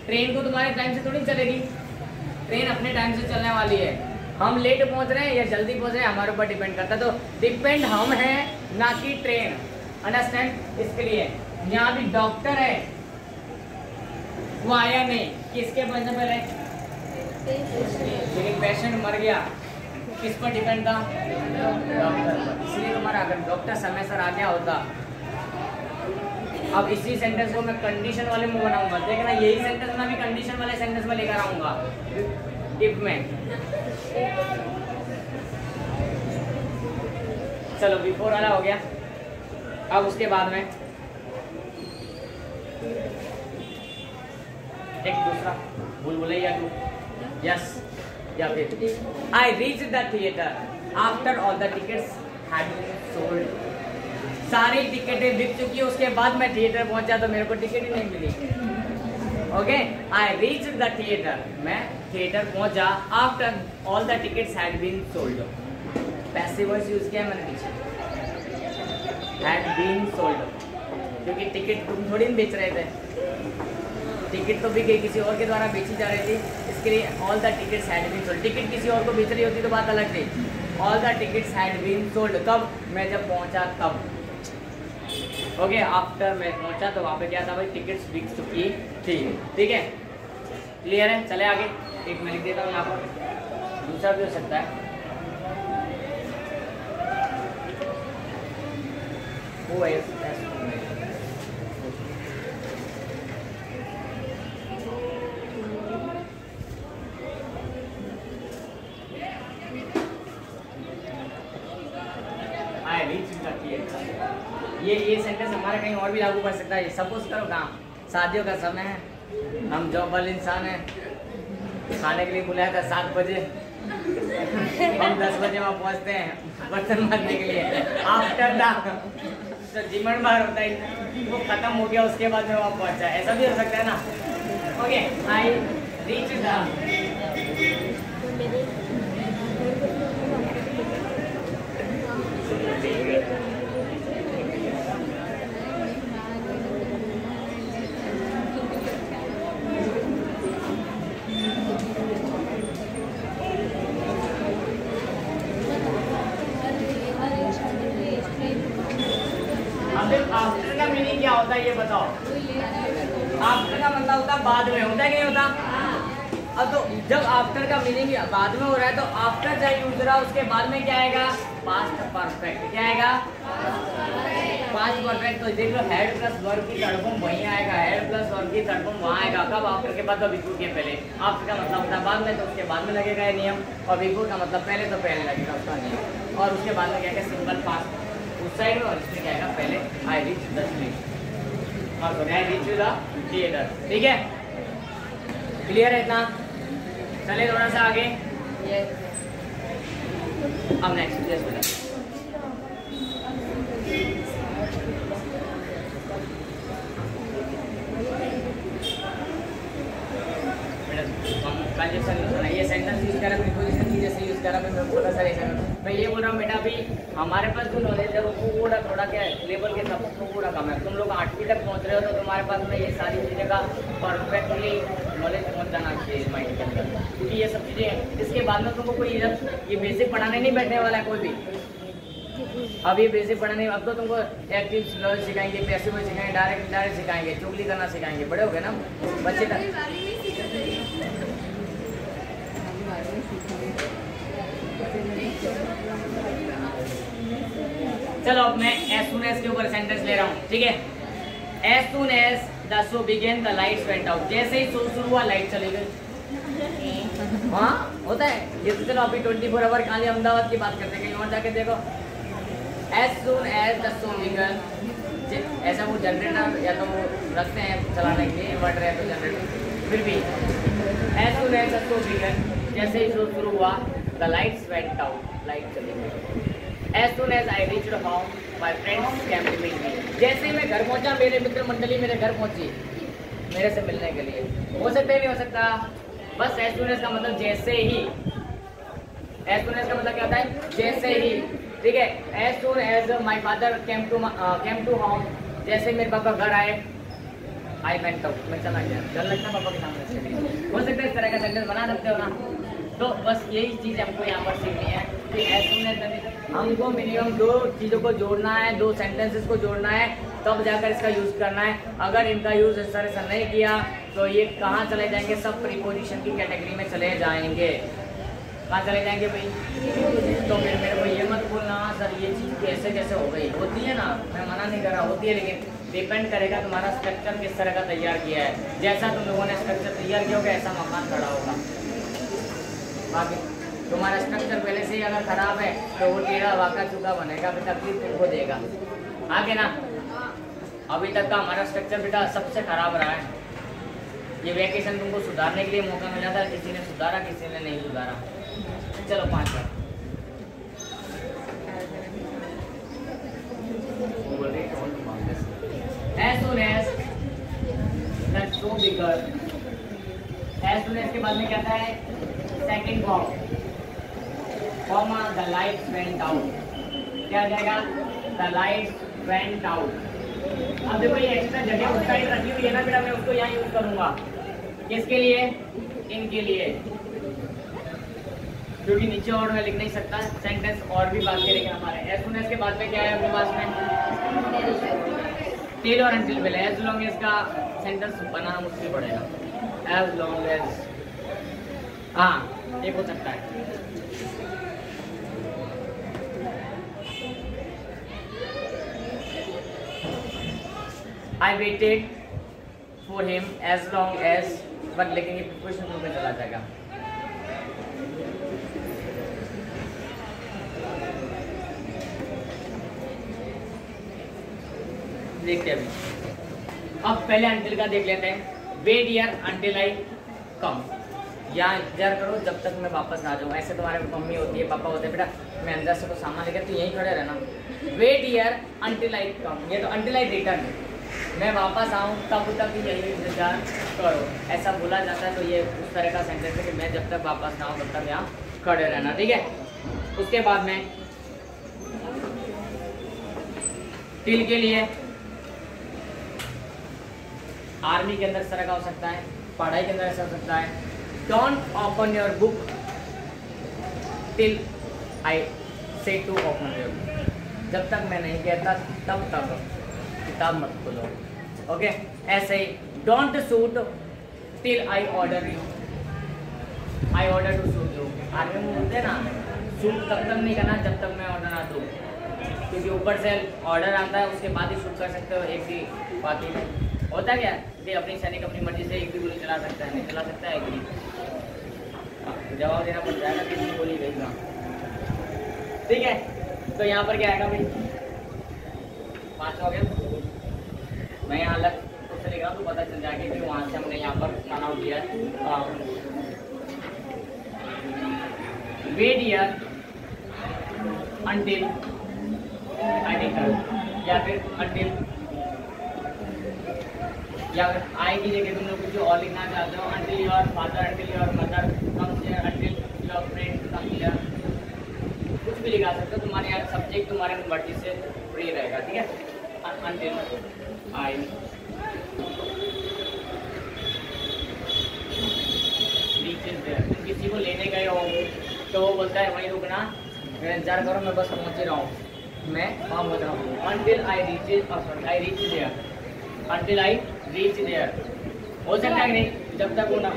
ट्रेन को तुम्हारे टाइम से थोड़ी चलेगी। ट्रेन अपने टाइम से चलने वाली है। हम लेट पहुंच रहे हैं या जल्दी पहुंच रहे हैं हमारे ऊपर डिपेंड करता है। तो डिपेंड हम हैं, ना कि ट्रेन। अंडरस्टैंड? इसके लिए यहाँ भी डॉक्टर है, वो आया नहीं, किसके पहुंचने पहले? लेकिन पेशेंट मर गया, किस पर डिपेंड था? डॉक्टर पर। इसलिए तुम्हारा अगर डॉक्टर समय सर आ गया होता। अब इसी सेंटेंस को मैं कंडीशन वाले में बनाऊंगा, देखना यही सेंटेंस मैं भी कंडीशन वाले सेंटेंस में लेकर आऊंगा। इफ में चलो बिफोर वाला हो गया। अब उसके बाद में एक दूसरा भूल-भुलैया टू, यस, या फिर I reach the theatre after all the tickets had been sold. सारी टिकटें बिक चुकी है, उसके बाद मैं थिएटर पहुंचा तो मेरे को टिकट ही नहीं मिली। Okay, I reach the theatre, मैं थिएटर पहुंचा after all the tickets had been sold. Passive voice use किया मैंने पीछे, हैड बीन सोल्ड, क्योंकि टिकट तुम थोड़ी बेच रहे थे, टिकट तो भी किसी और के द्वारा बेची जा रही थी। इसके लिए all the tickets had been sold. Ticket किसी और को बेच रही होती तो बात अलग थी। All the tickets had been sold कब? मैं जब पहुंचा तब। ओके, आफ्टर मैं पहुंचा तो वहाँ पे क्या था भाई? टिकट्स बिक चुकी थी। ठीक है, क्लियर है? चले आगे। एक मैं लिख देता हूँ यहाँ पर, दूसरा भी हो सकता है। वो है ये सेंटेंस हमारा कहीं और भी लागू कर सकता है। सपोज करो काम, शादियों का समय है, हम जॉब वाले इंसान हैं, खाने के लिए बुलाया था 7 बजे, हम 10 बजे वहाँ पहुँचते हैं बर्तन मारने के लिए। आफ्टर द तो जिमन बार होता है वो खत्म हो गया, उसके बाद में वहाँ पहुँचा। ऐसा भी हो सकता है ना। Okay, I reach the after का मीनिंग क्या होता है ये बताओ? आफ्टर का मतलब होता है बाद में, होता है कि नहीं होता? अब तो जब आफ्टर का मीनिंग बाद में हो रहा है तो आफ्टर चाहे यूज रहा, उसके बाद में क्या आएगा? Past perfect. क्या आएगा? Past perfect. तो देख लो, हेड प्लस वर्ब की थर्ड फॉर्म वहीं आएगा, हेड प्लस वर्ब की थर्ड फॉर्म वहाँ आएगा। कब? आफ्टर के बाद, तो बिफोर के पहले। आफ्टर का मतलब होता है बाद में, तो उसके बाद में लगेगा ये नियम। और बिफोर का मतलब पहले, तो पहले लगेगा उसका नियम। और उसके बाद में क्या है? सिंपल पास्ट उस साइड में, और इसमें क्या आएगा? पहले आई रीच द स्टेशन, और आई रीच द थिएटर। ठीक है, क्लियर है इतना? चले थोड़ा सा आगे। अब नेक्स्ट यस बेटा, कंजक्शन यूज करना। ये सेंटेंस यूज करा, प्रीपोजिशन की जैसे यूज करा, मैं थोड़ा सा ऐसा मैं ये बोल रहा हूँ बेटा, अभी हमारे पास जो नॉलेज है वो पूरा थोड़ा क्या है लेवल के सब तो पूरा कम है। तुम लोग 8वीं तक पहुँच रहे हो तो तुम्हारे पास में ये सारी चीज़ें का परफेक्टली नॉलेज पहुँच जाना चाहिए माइंड के अंदर, क्योंकि ये सब चीज़ें इसके बाद में तुमको कोई ये बेसिक पढ़ाने नहीं बैठने वाला है कोई भी। अब ये बेसिक पढ़ाने, अब तो तुमको एक्टिव नॉलेज सिखाएंगे, पैसिव सिखाएंगे, डायरेक्ट इनडायरेक्ट सिखाएंगे, चुगली करना सिखाएंगे। बड़े हो गए ना बच्चे तक। चलो अब मैं as soon as के ऊपर सेंटेंस ले रहा हूँ, ठीक है। as soon as the show began the lights went out, जैसे ही शो शुरू हुआ लाइट चली गई। हाँ होता है ये तो। चलो अभी 24 आवर खाली अहमदाबाद की बात करते हैं, कहीं और जाके देखो। as soon as the show began, ऐसा वो जनरेटर या तो वो रखते हैं चलाने के लिए, इन्वर्टर है तो जनरेटर, फिर भी as soon as the show began, जैसे ही शो शुरू हुआ the lights went out, light चली गई। As soon as I reached home, my friends came to meet me, जैसे ही मैं घर पहुंचा मेरे मित्र मंडली मेरे घर पहुंची मेरे से मिलने के लिए। हो सकता है नहीं हो सकता, बस as soon as का मतलब जैसे ही। as soon as का मतलब क्या होता है? जैसे ही, ठीक है। as soon as my father came to home, जैसे मेरे पापा घर आए, I went out, मैं चला गया। डर लगता है पापा के सामने। हो सकता है इस तरह का सेंटेंस बना सकते हो ना। तो बस यही चीज़ हमको यहाँ पर सीखनी है कि as soon as हमको मिनिमम 2 चीज़ों को जोड़ना है, 2 सेंटेंसेस को जोड़ना है, तब जाकर इसका यूज़ करना है। अगर इनका यूज़ इस तरह से नहीं किया तो ये कहाँ चले जाएंगे? सब प्रीपोजिशन की कैटेगरी में चले जाएंगे। कहाँ चले जाएंगे भाई? तो फिर मेरे को ये मत बोलना सर ये चीज़ कैसे कैसे हो गई। होती है ना, मैं मना नहीं कर रहा, होती है, लेकिन डिपेंड करेगा तुम्हारा स्ट्रक्चर किस तरह का तैयार किया है। जैसा तुम लोगों ने स्ट्रक्चर तैयार किया होगा ऐसा मकान खड़ा होगा। बाकी तुम्हारा स्ट्रक्चर पहले से ही अगर खराब है तो वो टेढ़ा वाका चुका बनेगा, फिर तकलीफ तुमको देगा। आगे ना, अभी तक का हमारा स्ट्रक्चर बेटा सबसे खराब रहा है। ये वैकेशन तुमको सुधारने के लिए मौका मिला था, किसी ने सुधारा किसी ने नहीं सुधारा। चलो 5 बार as soon as that so bigger, as soon as के बाद में क्या था है? Second comma the lights went out, क्या आ जाएगा? the lights went out। अब देखो ये एक्स्ट्रा जगह उस साइड रखी हुई है ना बेटा, मैं उसको यहाँ यूज करूंगा। किसके लिए? इनके लिए, क्योंकि नीचे और मैं लिख नहीं सकता सेंटेंस और भी बात करेंगे हमारे। as soon as के बाद में क्या है अपने पास में? टिल और अनटिल पहले। as long as का सेंटेंस बनाना मुश्किल पड़ेगा। as long as, हाँ एक हो सकता है। I waited for him as long as, but लेकिन ये प्रिपरेशन में चला जाएगा। देखते हैं अभी। अब पहले अंटिल का देख लेते हैं। वेट हियर अंटिल आई कम, या इंतजार करो जब तक मैं वापस आ जाऊँ। ऐसे तुम्हारे मम्मी होती है पापा होते हैं बेटा, मैं अंदर से कुछ सामान लेकर तो यहीं खड़े रहना। वेट हियर अंटिल आई कम, ये तो अंटिल आई रिटर्न, मैं वापस आऊँ तब तक यही इंतजार करो, ऐसा बोला जाता है। तो ये उस तरह का सेंटेंस है कि मैं जब तक वापस ना आऊँ तब तक यहाँ खड़े रहना, ठीक है। उसके बाद में टिल के लिए आर्मी के अंदर इस तरह का हो सकता है, पढ़ाई के अंदर ऐसा हो सकता है। Don't open your book till I से टू ओपन योर बुक, जब तक मैं नहीं कहता तब तक किताब मत खोलो, ओके। ऐसे ही don't shoot till I order you, I order to shoot you. Army में बोलते हैं ना, शूट तब तक नहीं करना जब तक मैं ऑर्डर ना दूँ, क्योंकि ऊपर से ऑर्डर आता है उसके बाद ही शूट कर सकते हो। एक ही बात ही होता है क्या कि अपनी सैनिक अपनी मर्जी से एक भी गोली चला सकता है, नहीं चला सकता है, एक जवाब देना पड़ जाएगा कितनी गोली भेजना, ठीक है। तो यहाँ पर क्या आएगा भाई? 5 हो गया। मैं यहाँ अलग उससे लिखा तो पता चल जाएगा कि वहाँ से हमने यहाँ पर खाना दिया है। Wait here until I return, या फिर अंटिल, या आई की जगह तुम लोग कुछ और लिखना चाहते हो, until your father, until your mother comes here, until your friend comes here, कुछ भी लिखा सकते हो, तुम्हारे यहाँ सब्जेक्ट तुम्हारे मर्जी से फ्री रहेगा, ठीक है। until I reaches there, तुम किसी को लेने गए हो तो वो बोलता है वहीं रुकना, मेरा इंतजार करो, मैं बस पहुँच रहा हूँ, मैं वहाँ पहुँच रहा हूँ। until I reach there, until I reach there, हो सकता है नहीं, जब तक वो ना।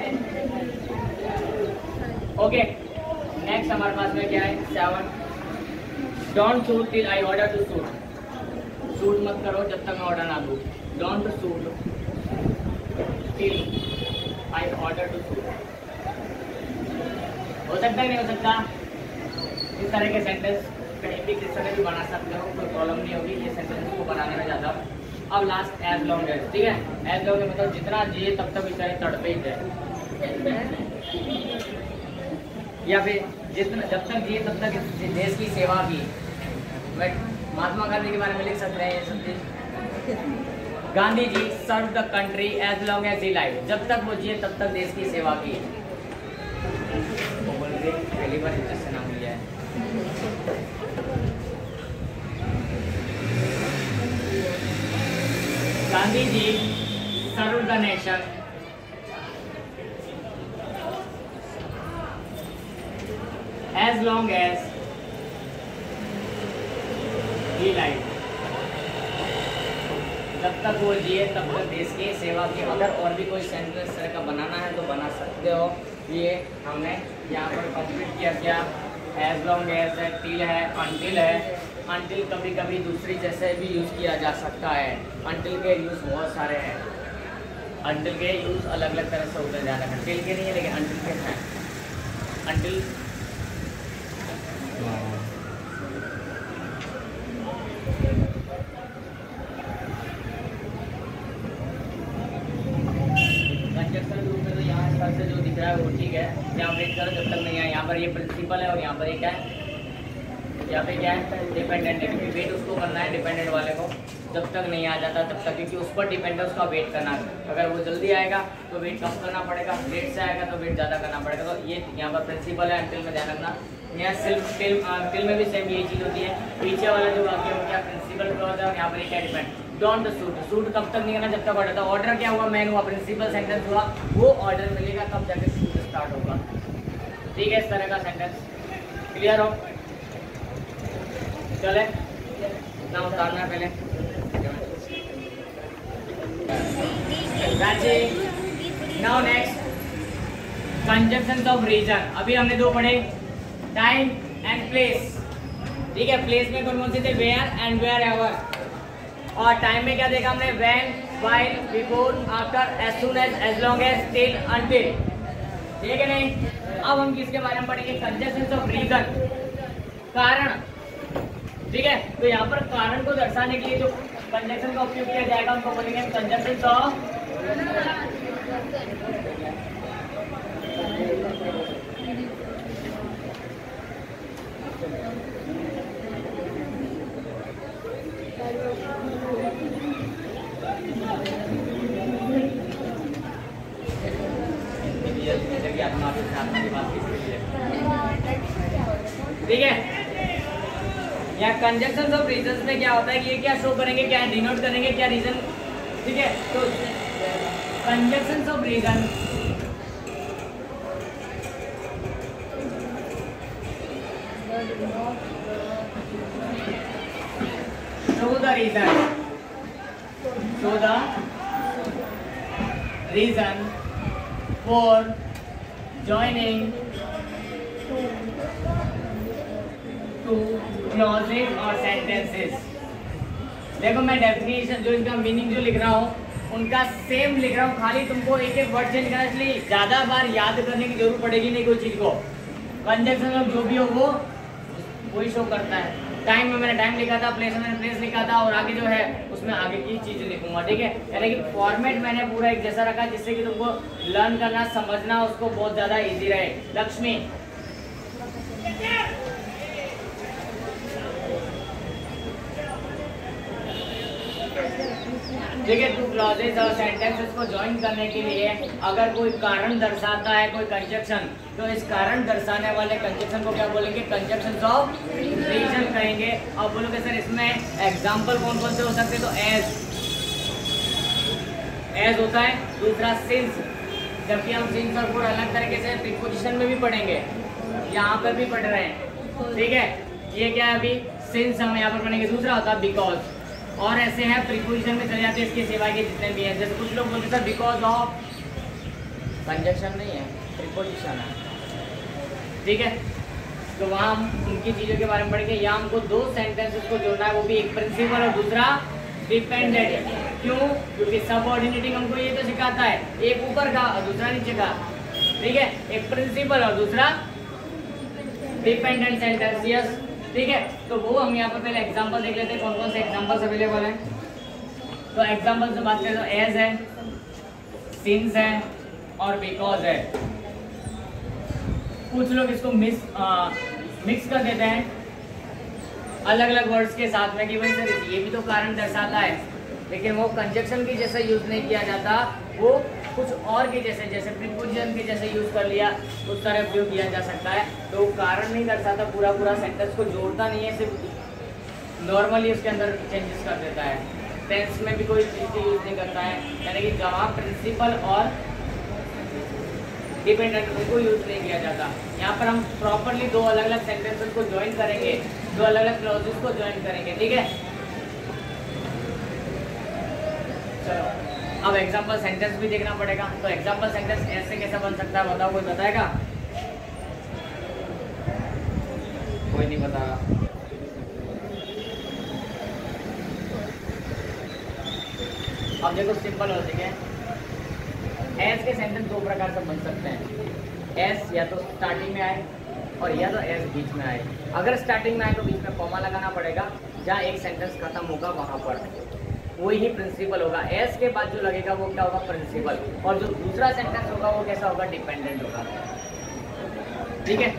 ओके, नेक्स्ट हमारे पास में क्या है 7, don't shoot till I order to shoot, shoot मत करो जब तक मैं ऑर्डर ना दूँ। Don't shoot till I order to shoot, हो सकता है नहीं हो सकता। इस तरह के सेंटेंस कहीं भी किस तरह भी बना सकते हो, कोई प्रॉब्लम नहीं होगी ये सेंटेंस को बनाने में ज़्यादा। अब लास्ट एज लॉन्ग एज, ठीक है, एज लॉन्ग एज मतलब जितना जिए तब तक बेचारे तड़पे ही जाए, या फिर जितना जब तक जिए तब तक देश की सेवा की। बट महात्मा गांधी के बारे में लिख सकते हैं ये सब चीज। Gandhi ji serve the country as long as he live, जब तक वो जिए तब तक देश की सेवा की। पहली बार इससे नाम लिया है। Gandhi ji serve the nation as long as he live, जब तक वो जिए तब तक देश की सेवा की। अगर और भी कोई सेंटेंस इस तरह का बनाना है तो बना सकते हो। ये हमने यहाँ पर कंप्लीट किया। क्या एज लॉन्ग एज है, टिल है, अनटिल है। अनटिल कभी कभी दूसरी जैसे भी यूज़ किया जा सकता है। अनटिल के यूज़ बहुत सारे हैं, अनटिल के यूज़ अलग अलग तरह से होते हैं, ज़्यादा टिल के नहीं है लेकिन अनटिल के हैं। अनटिल से जो दिख रहा है वो ठीक है, यहाँ वेट करो जब तक नहीं आए। यहाँ पर ये प्रिंसिपल है और यहाँ पर ये क्या है, यहाँ पे क्या है डिपेंडेंट है, क्योंकि वेट उसको करना है डिपेंडेंट वाले को जब तक नहीं आ जाता तब तक, क्योंकि उस पर डिपेंड है, उसका वेट करना है। अगर वो जल्दी आएगा तो वेट कम करना पड़ेगा, लेट से आएगा तो वेट ज़्यादा करना पड़ेगा। तो ये यहाँ पर प्रिंसिपल है, अनटिल में ध्यान रखना। यहाँ सिर्फ टिल में भी सेम यही चीज़ होती है। पीछे वाला जो वाक्य हो गया प्रिंसिपल का होता है और यहाँ पर क्या डिपेंड। डोंट शूट, शूट कब तक नहीं करना जब तक ऑर्डर था। ऑर्डर क्या हुआ, मैन हुआ, प्रिंसिपल सेंटेंस हुआ, वो ऑर्डर मिलेगा तब जाके शूट स्टार्ट होगा। ठीक है, इस तरह का सेंटेंस क्लियर हो। चले ना उतारना पहले। Now next conjunctions of reason. अभी हमने दो पढ़े, टाइम एंड प्लेस। ठीक है, प्लेस में कौन कौन से थे, वेयर एंड वेयर एवर। और टाइम में क्या देखा हमने, when, while, before, after, as soon as long as, till, until. ठीक है नहीं। अब हम किसके बारे में पढ़ेंगे, कंजंक्शंस ऑफ रीजन, कारण। ठीक है, तो यहाँ पर कारण को दर्शाने के लिए जो कंजंक्शन का उपयोग किया जाएगा उनको बोलेंगे कंजंक्शंस ऑफ ठीक है। यहाँ कंजंक्शंस ऑफ रीजंस में क्या होता है कि ये क्या शो करेंगे, क्या डिनोट करेंगे, क्या रीजन। ठीक है, तो conjunctions of reason show the reason for joining to clauses और sentences। देखो मैं डेफिनेशन जो इनका मीनिंग जो लिख रहा हूँ उनका सेम लिख रहा हूँ, खाली तुमको एक एक वर्ड चेंज करना, इसलिए ज़्यादा बार याद करने की जरूरत पड़ेगी नहीं कोई चीज़ को। कंजंक्शन में जो भी हो वो वही शो करता है। टाइम में मैंने टाइम लिखा था, प्लेस में मैंने प्लेस लिखा था, और आगे जो है उसमें आगे की चीज़ लिखूंगा। ठीक है, यानी कि फॉर्मेट मैंने पूरा एक जैसा रखा जिससे कि तुमको लर्न करना, समझना उसको बहुत ज़्यादा इजी रहे। लक्ष्मी, ठीक है, टू क्लॉजेज और सेंटेंसेस को ज्वाइन करने के लिए अगर कोई कारण दर्शाता है कोई कंजक्शन, तो इस कारण दर्शाने वाले कंजक्शन को क्या बोलेंगे? कंजक्शंस ऑफ रीजन कहेंगे। और बोलोगे सर इसमें एग्जांपल कौन कौन से हो सकते हैं? तो एज होता है, दूसरा सिंस, जबकि हम सिंस और फॉर अलग तरीके से प्रीपोजिशन में भी पढ़ेंगे, यहाँ पर भी पढ़ रहे हैं। ठीक है, ये क्या है अभी सिंस हम यहाँ पर पढ़ेंगे। दूसरा होता है बिकॉज, और ऐसे हैं प्रीपोजिशन में चले जाते हैं इसके सिवाय के जितने भी हैं। जैसे कुछ लोग बोलते हैं बिकॉज ऑफ, कंजक्शन नहीं है, प्रीपोजिशन है। ठीक है, तो वहाँ हम उनकी चीज़ों के बारे में पढ़ेंगे। यहाँ हमको दो सेंटेंसेस को जोड़ना है, वो भी एक प्रिंसिपल और दूसरा डिपेंडेंट। क्यों? क्योंकि सबऑर्डिनेटिंग हमको ये तो सिखाता है, एक ऊपर का और दूसरा नीचे का। ठीक है, एक प्रिंसिपल और दूसरा डिपेंडेंट सेंटेंस। यस, ठीक है, तो वो हम यहाँ पर पहले एग्जांपल देख लेते हैं, कौन कौन से एग्जांपल्स अवेलेबल हैं। तो एग्जांपल से बात करें तो एज है, सिंस है और बिकॉज है। कुछ लोग इसको मिक्स कर देते हैं अलग अलग वर्ड्स के साथ में कि भाई सर ये भी तो कारण दर्शाता है, लेकिन वो कंजक्शन की जैसे यूज नहीं किया जाता, वो कुछ और के जैसे, जैसे प्रीपोजिशन के जैसे यूज कर लिया, उस तरह उपयोग किया जा सकता है। तो कारण नहीं दर्शाता, पूरा पूरा सेंटेंस को जोड़ता नहीं है, सिर्फ नॉर्मली उसके अंदर चेंजेस कर देता है। टेंस में भी कोई चीज़ यूज नहीं करता है, यानी कि जहाँ प्रिंसिपल और डिपेंडेंट उनको यूज नहीं किया जाता। यहाँ पर हम प्रॉपरली दो अलग अलग सेंटेंसेस को ज्वाइन करेंगे, दो अलग अलग क्लॉजेस को ज्वाइन करेंगे। ठीक है, चलो अब एग्जांपल सेंटेंस भी देखना पड़ेगा। तो एग्जांपल सेंटेंस ऐसे कैसे बन सकता है बताओ, कोई बताएगा? कोई नहीं बताएगा। अब देखो सिंपल लॉजिक है। एस के सेंटेंस दो प्रकार से बन सकते हैं। एस या तो स्टार्टिंग में आए और या तो एस बीच में आए। अगर स्टार्टिंग में आए तो बीच में कॉमा लगाना पड़ेगा, जहाँ एक सेंटेंस खत्म होगा वहाँ पर वही ही प्रिंसिपल होगा। एस के बाद जो लगेगा वो क्या होगा? प्रिंसिपल। और जो दूसरा सेंटेंस होगा वो कैसा होगा? डिपेंडेंट होगा। ठीक है,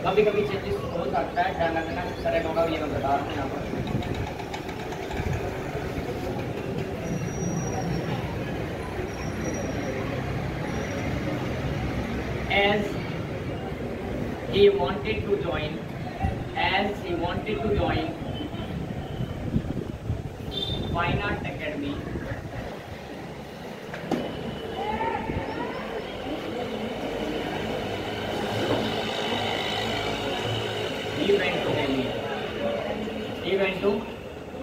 कभी कभी चेंजेस हो सकता है, ध्यान रखना करेक्ट होगा, ये मैं बता रहा हूँ यहाँ पर। As he wanted to join Fine Art Academy, he went to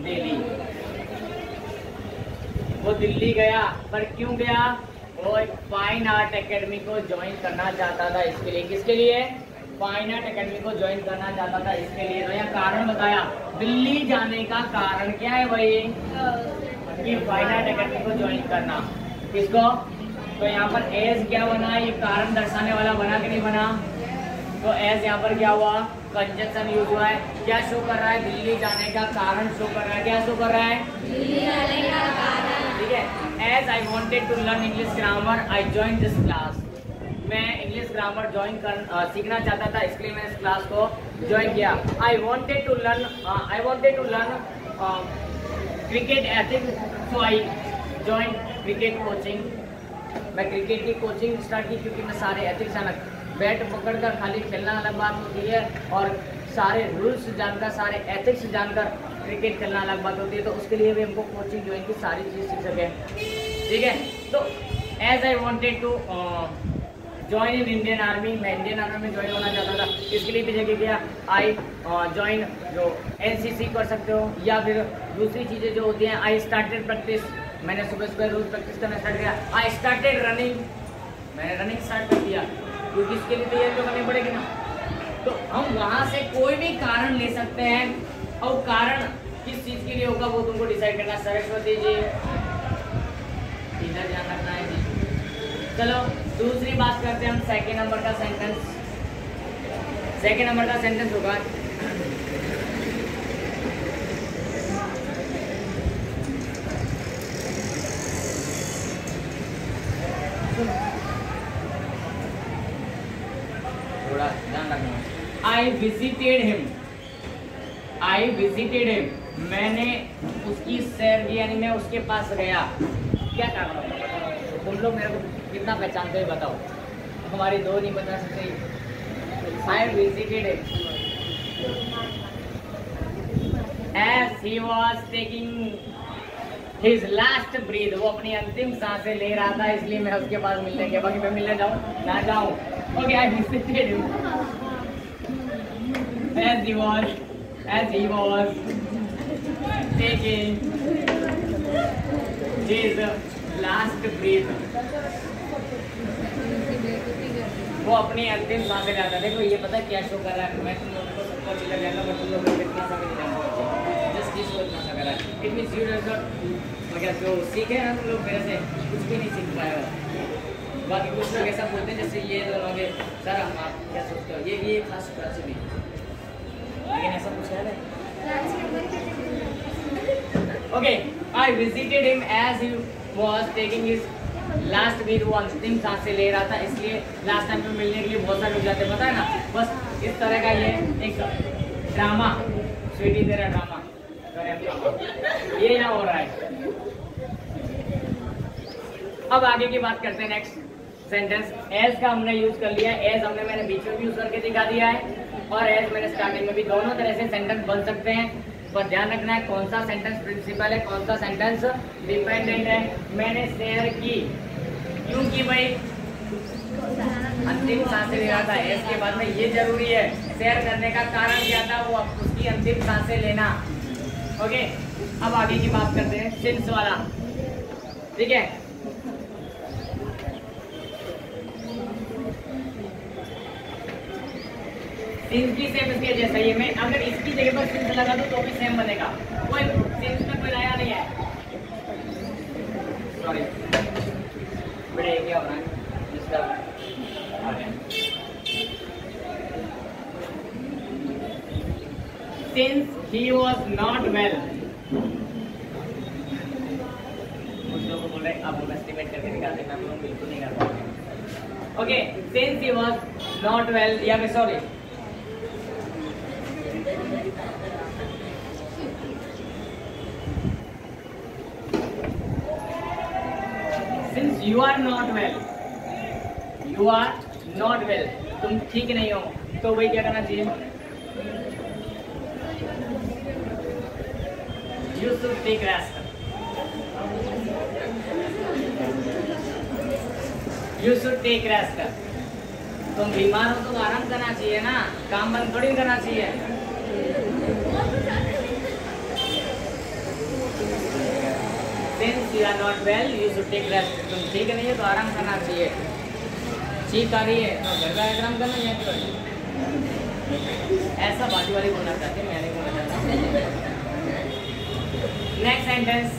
Delhi। वो दिल्ली गया, पर क्यों गया? वो एक फाइन आर्ट एकेडमी को ज्वाइन करना चाहता था। इसके लिए, किसके लिए? फाइन आर्ट एकेडमी को ज्वाइन करना चाहता था, इसके लिए। तो यहाँ कारण बताया, दिल्ली जाने का कारण क्या है भाई? कि फाइन आर्ट एकेडमी को ज्वाइन करना। किसको? तो यहाँ पर एज क्या बना? ये कारण दर्शाने वाला बना कि नहीं बना? तो एज यहाँ पर क्या हुआ? कंजक्शन यूज हुआ है। क्या शो कर रहा है? दिल्ली जाने का कारण शो कर रहा है। क्या शो कर रहा है? दिल्ली जाने का कारण। ठीक है, as I wanted to learn English grammar I join this class. मैं इंग्लिश ग्रामर सीखना चाहता था, इसलिए मैंने इस क्लास को ज्वाइन किया। I wanted to learn cricket ethics, so I join cricket coaching. मैं क्रिकेट की कोचिंग स्टार्ट की क्योंकि मैं सारे एथिक्स जानकर, बैट पकड़कर खाली खेलना अलग बात होती है और सारे रूल्स जानकर, सारे एथिक्स जानकर क्रिकेट खेलना अलग बात होती है। तो उसके लिए भी हमको कोचिंग ज्वाइन की, सारी चीज़ सीख सके। ठीक है, तो as I wanted to join in Indian army, मैं इंडियन आर्मी में ज्वाइन होना चाहता था, इसके लिए भी जगह किया आई ज्वाइन जो NCC कर सकते हो, या फिर दूसरी चीज़ें जो होती हैं। आई स्टार्टेड प्रैक्टिस, मैंने सुबह सुबह रोज प्रैक्टिस करना स्टार्ट किया। आई स्टार्टेड रनिंग, मैंने रनिंग स्टार्ट कर दिया, क्योंकि इसके लिए तैयारी तो करनी पड़ेगी ना। तो हम वहाँ से कोई भी कारण ले सकते हैं, और कारण किस चीज़ के लिए होगा वो तुमको डिसाइड करना। सरस्वती जी, इधर ध्यान रखना है जी। चलो दूसरी बात करते हैं हम, सेकेंड नंबर का सेंटेंस। सेकेंड नंबर का सेंटेंस होगा थोड़ा ध्यान रखना। I visited him. मैंने उसकी सैर की, यानी मैं उसके पास गया। क्या कर रहा हूँ? तुम लोग मेरे को कितना पहचानते हो बताओ? हमारी दो नहीं बता सकते। I visited as he was taking his last breath, वो अपनी अंतिम सांसें ले रहा था, इसलिए मैं उसके पास मिलने गया। बाकी मैं मिलने जाऊँ ना जाऊँ? Okay, I visited him as he was taking his last breath, वो अपनी अंतिम सांसें लेता था। देखो ये पता है क्या शो कर रहा है? मैं तुम लोगों को सबको अच्छी लग जाएगा, बट तुम लोगों को कितना सा नहीं जानते, जस्ट ये शो इतना सा कर रहा है। It means you does not, मगर जो सीखे ना तुम लोग मेरे से कुछ भी नहीं सीख पाए हो। बाकी कुछ लोग ऐसा बोलते हैं जैसे ये दोनों के सर आप क्या सोचते हो, ये खास बात से भी, लेकिन ऐसा कुछ है। Okay, I visited him as he was taking his last breath, वो अंतिम सांसें ले रहा था, इसलिए लास्ट टाइम में मिलने के लिए बहुत सारे लोग जाते, पता है ना। बस इस तरह का ये एक ड्रामा, स्वीटी तेरा ड्रामा ये ना हो रहा है। अब आगे की बात करते हैं। नेक्स्ट सेंटेंस, एज का हमने यूज कर लिया है। एज मैंने बीच में भी यूज करके दिखा दिया है, और एज मैंने स्टार्टिंग में भी। दोनों तरह से सेंटेंस बन सकते हैं, पर ध्यान रखना है कौन सा सेंटेंस प्रिंसिपल है, कौन सा सेंटेंस डिपेंडेंट है। मैंने शेयर की, क्योंकि भाई अंतिम सांसें ले रहा था। एज के बाद में ये जरूरी है, शेयर करने का कारण क्या था? वो उसकी अंतिम सांसें लेना। ओके, अब आगे की बात करते हैं, सिंस वाला, ठीक है। सिंस भी सेम इसके जैसा ही है। मैं अगर इसकी जगह पर सिंस लगा दूं तो भी सेम बनेगा, कोई सिंस में कोई नया नहीं है। सॉरी बड़े क्या हो रहा है disturb. Since he was not well, कुछ लोग बोल रहे हैं आप एस्टिमेट करके निकाल देना, हम लोग बिल्कुल नहीं कर पाएंगे। Okay, since he was not well, या फिर sorry since you are not well, you are not well, तुम ठीक नहीं हो, तो भाई क्या करना चाहिए? You should take rest. You should take rest. तुम बीमार हो तो आराम करना चाहिए ना, काम बंद थोड़ी करना चाहिए। Since you are not well, you should take rest. तुम ठीक नहीं है तो आराम करना चाहिए। ठीक आ रही है तो घर का आराम करना चाहिए। ऐसा बाजू वाली बोलना चाहते, मैं नहीं बोलना चाहता। नेक्स्ट सेंटेंस,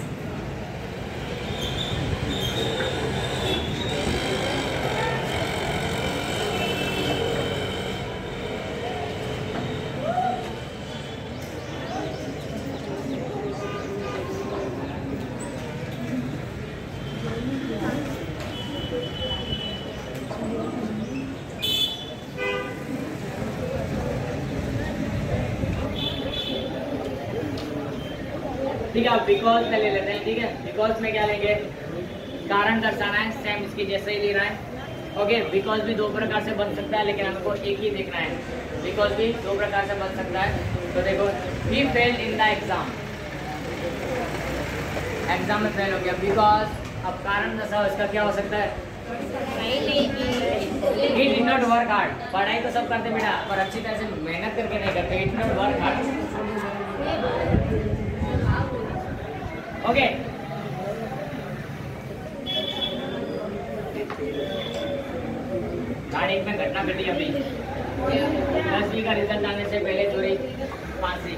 ठीक है। बिकॉज से ले लेते हैं, ठीक है। बिकॉज में क्या लेंगे? कारण दर्शाना है, सेम इसकी जैसे ही ले रहा है। ओके, बिकॉज भी दो प्रकार से बन सकता है, लेकिन हमको एक ही देखना है। बिकॉज भी दो प्रकार से बन सकता है। तो देखो, he failed in the exam, exam में फेल हो गया। बिकॉज अब कारण दर्शाओ, इसका क्या हो सकता है? He did not work hard. पढ़ाई तो सब करते बेटा, पर अच्छी तरह से मेहनत करके नहीं करते। He did not work hard. Okay, तारीख में घटना घटी अभी 10वीं का रिजल्ट आने से पहले चोरी, फांसी।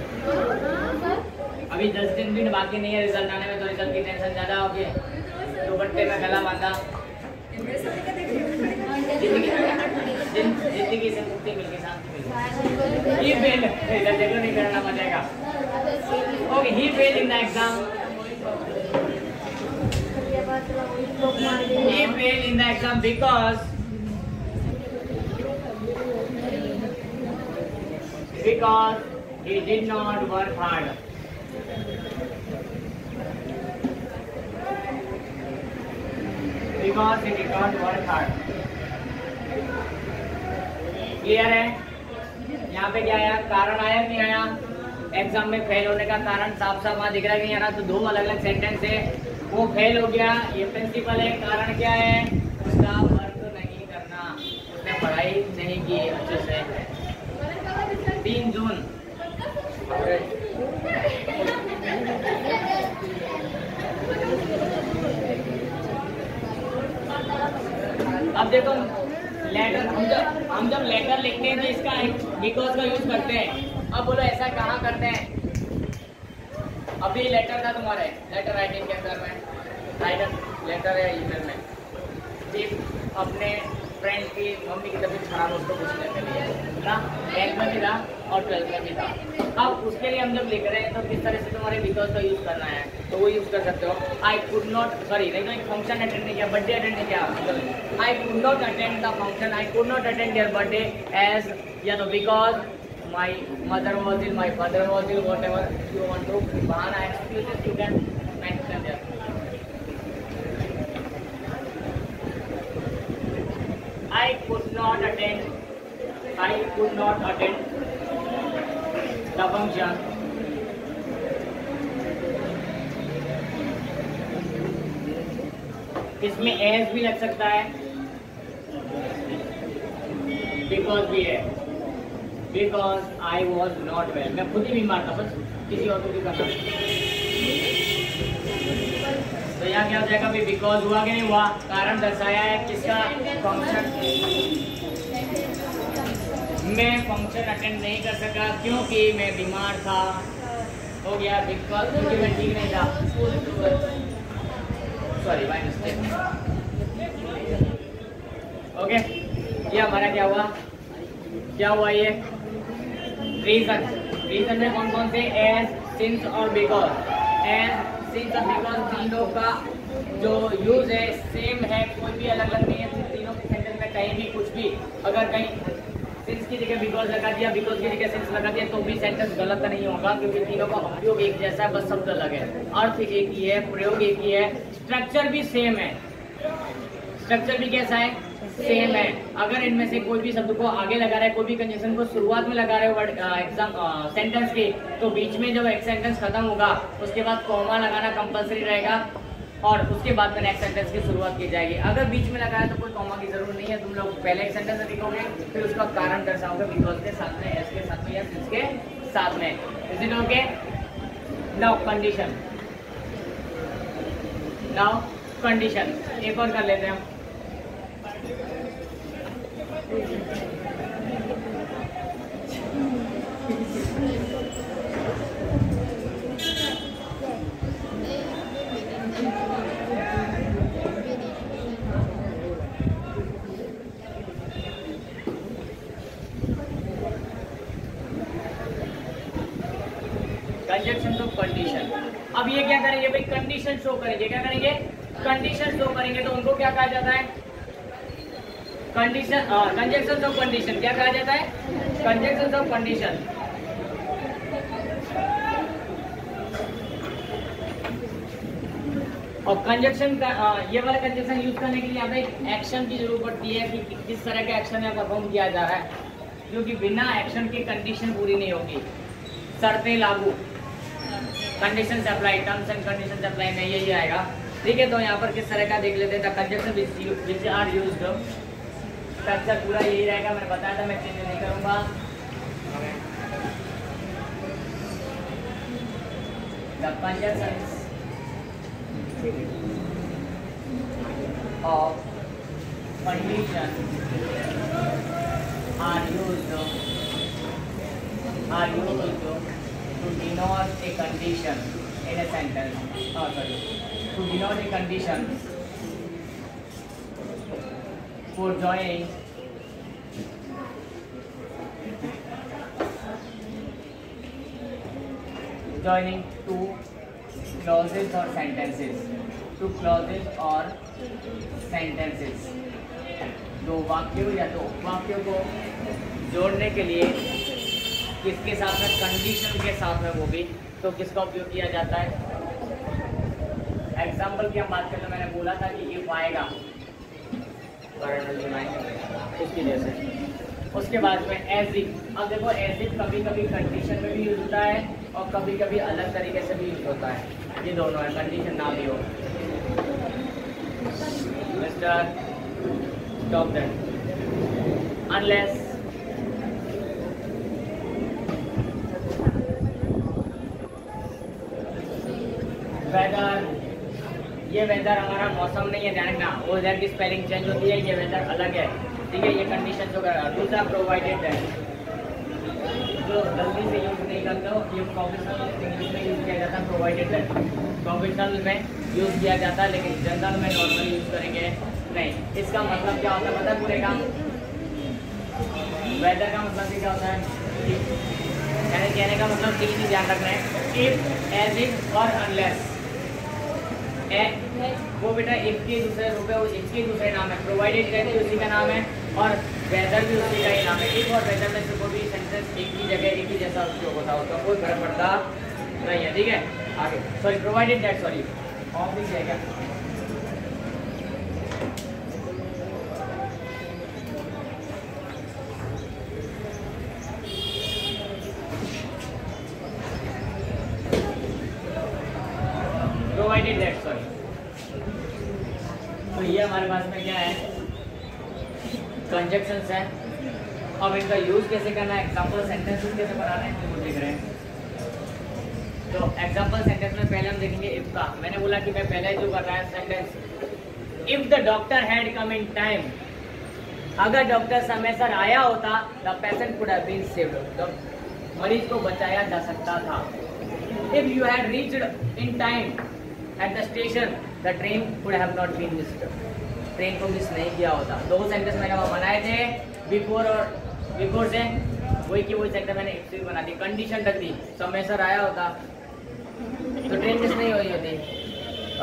अभी 10 दिन भी बाकी नहीं है रिजल्ट आने में, तो रिजल्ट की टेंशन ज्यादा होगी। दुपट्टे में गला बांधा, जिंदगी से मुक्ति मिल गई, शांति मिल गई। ही फेल, रिजल्ट नहीं करना पड़ेगा। Okay, he fail in the exam. He failed in the exam because he did not work hard. Because he did not work hard. Clear है? यहाँ पे क्या आया, कारण आया नहीं आया? एग्जाम में फेल होने का कारण साफ साफ वहाँ दिख रहा है कि यहाँ तो दो अलग अलग सेंटेंस है, वो फेल हो गया, ये प्रिंसिपल है। कारण क्या है? उसका वर्क नहीं करना, उसने पढ़ाई नहीं की अच्छे से। 3 जून अब देखो लेटर, हम जब लेटर लिखते हैं तो इसका बिकॉज का यूज करते हैं। अब बोलो ऐसा कहाँ करते हैं? अभी लेटर था तुम्हारे, लेटर राइटिंग के अंदर में लेटर है ईमेल में, सिर्फ अपने फ्रेंड की मम्मी की तबीयत खराब हो उसको पूछने के लिए ना, 10th में भी था और 12th में भी था। अब उसके लिए हम जब लिख रहे हैं तो किस तरह से तुम्हारे बिकॉज का यूज करना है, तो वो यूज कर सकते हो। आई कुड नॉट, सॉरी नहीं तो एक फंक्शन अटेंड नहीं किया, बर्थडे अटेंड नहीं किया, I could not attend the function, I could not attend their birthday as, या तो because my mother was ill, my father was ill, whatever you want to बहाना excuses you can mention there. I could not attend the function इसमें as भी लग सकता है, because भी है, because I was not well, मैं खुद ही बीमार था, बस किसी और को भी करना। तो यहाँ क्या हो जाएगा भाई, बिकॉज हुआ कि नहीं हुआ, कारण दर्शाया है किसका, फंक्शन। मैं फंक्शन अटेंड नहीं कर सका क्योंकि मैं बीमार था, हो गया बिकॉज क्योंकि मैं ठीक नहीं था, सॉरी बाय मिस्टेक। ओके, ये हमारा क्या हुआ ये रीजन में कौन कौन से, एज, सिंस और बिकॉज। एज, सिंस और बिकॉज तीनों का जो यूज है सेम है, कोई भी अलग अलग नहीं है तीनों के सेंटेंस में। कहीं भी कुछ भी अगर कहीं सिंस की जगह बिकॉज लगा दिया, बिकॉज की जगह सिंस लगा दिया, तो भी सेंटेंस गलत नहीं होगा, क्योंकि तीनों का उपयोग एक जैसा है, बस शब्द अलग है, अर्थ एक ही है, प्रयोग एक ही है, स्ट्रक्चर भी सेम है। स्ट्रक्चर भी कैसा है, सेम है। अगर इनमें से कोई भी शब्द को आगे लगा रहा है, कोई भी कंजंक्शन को शुरुआत में लगा रहे हो वर्ड एग्जाम सेंटेंस के, तो बीच में जब एक सेंटेंस खत्म होगा उसके बाद कॉमा लगाना कंपलसरी रहेगा, और उसके बाद में नेक्स्ट सेंटेंस की शुरुआत की जाएगी। अगर बीच में लगाया तो कोई कॉमा की जरूरत नहीं है, तुम लोग पहले एक सेंटेंस लिखोगे, फिर उसका कारण दर्शाओगे बिकॉज के साथ में, एस के साथ में या सिंस के साथ में। Is it okay? Now condition एक और कर लेते हैं हम। Conjunction of condition. अब ये क्या करेंगे भाई, कंडीशन शो करेंगे। क्या करेंगे? कंडीशन शो करेंगे। तो उनको क्या कहा जाता है? Condition, conjunction of condition. क्या कहा जाता है? Conjunction of condition. और कंजंक्शन का ये वाला कंजंक्शन यूज करने के लिए यहाँ पे एक्शन की जरूरत पड़ती है कि किस तरह का एक्शन है परफॉर्म किया जा रहा है, क्योंकि बिना एक्शन के कंडीशन पूरी नहीं होगी। शर्तें लागू, condition apply, terms and condition apply में यही आएगा। ठीक है, तो यहाँ पर किस तरह का देख लेते हैं। Conjunction which are used, structure पूरा यही रहेगा, मैंने बताया था, मैं चेंज नहीं करूँगा। The conjunctions of condition are used to denote a condition in a sentence. To denote a condition for joining two clauses or sentences. Two clauses और सेंटेंसेस, दो वाक्यों या दो उपवाक्यों को जोड़ने के लिए किसके साथ में? कंडीशन के साथ में, वो भी तो किसका उपयोग किया जाता है? एग्जाम्पल की हम बात करें तो मैंने बोला था कि इफ आएगा उसकी जैसे, उसके बाद में एज इफ। अब देखो एज इफ कभी कभी कंडीशन में भी यूज होता है और कभी कभी अलग तरीके से भी यूज होता है, ये दोनों है, कंडीशन ना भी हो। Mister stop that unless whether, ये वेदर हमारा मौसम नहीं है, ध्यान रखना, वेदर की स्पेलिंग चेंज होती है, ये वेदर अलग है, ठीक है। ये कंडीशन जो रूल्स आर प्रोवाइडेड दैट, जो जल्दी से यूज नहीं करते हो, ये प्रोफेशनल इंग्लिश में यूज किया जाता है प्रोवाइडेड दैट, प्रोफेशनल में यूज किया जाता है, लेकिन जनरल में नॉर्मली यूज करेंगे नहीं। इसका मतलब क्या होता है पता है पूरे का? वेदर का मतलब क्या होता है? यानी कहने का मतलब तीन ही ध्यान रखना है, इफ, एज इफ और अनलेस। वो बेटा इफ के दूसरे रूप है, इफ के दूसरे नाम है, प्रोवाइडेड कहते हैं उसी का नाम है, और वेदर भी उसी का ही नाम है। इफ और वेदर में से कोई भी सेंटेंस एक ही जगह एक ही जैसा उपयोग होता है, उसका कोई फर्क पड़ता नहीं है, ठीक है। आगे sorry provided that, sorry of भी है क्या? Provided that, sorry. तो ये हमारे पास में क्या है? कंजक्शंस है। अब इनका यूज कैसे करना है, एग्जांपल सेंटेंसेस कैसे बनाना है, वो देख रहे हैं। तो एग्जांपल सेंटेंस में पहले हम देखेंगे इफ का। मैंने बोला कि मैं पहले जो कर रहा है sentence, if the doctor had come in time, अगर डॉक्टर समय से आया होता, the patient could have been saved, तो मरीज को बचाया जा सकता था। If you had reached in time at the station, the train could have not been missed, train को मिस नहीं किया होता। दो सेंटेंस मैंने वहाँ बनाए थे, बिफोर और बिफोर से वही की वही सेंटेंस मैंने इफ से बना दी, कंडीशन रख दी, समय सर आया होता तो ट्रेन मिस नहीं हुई होती।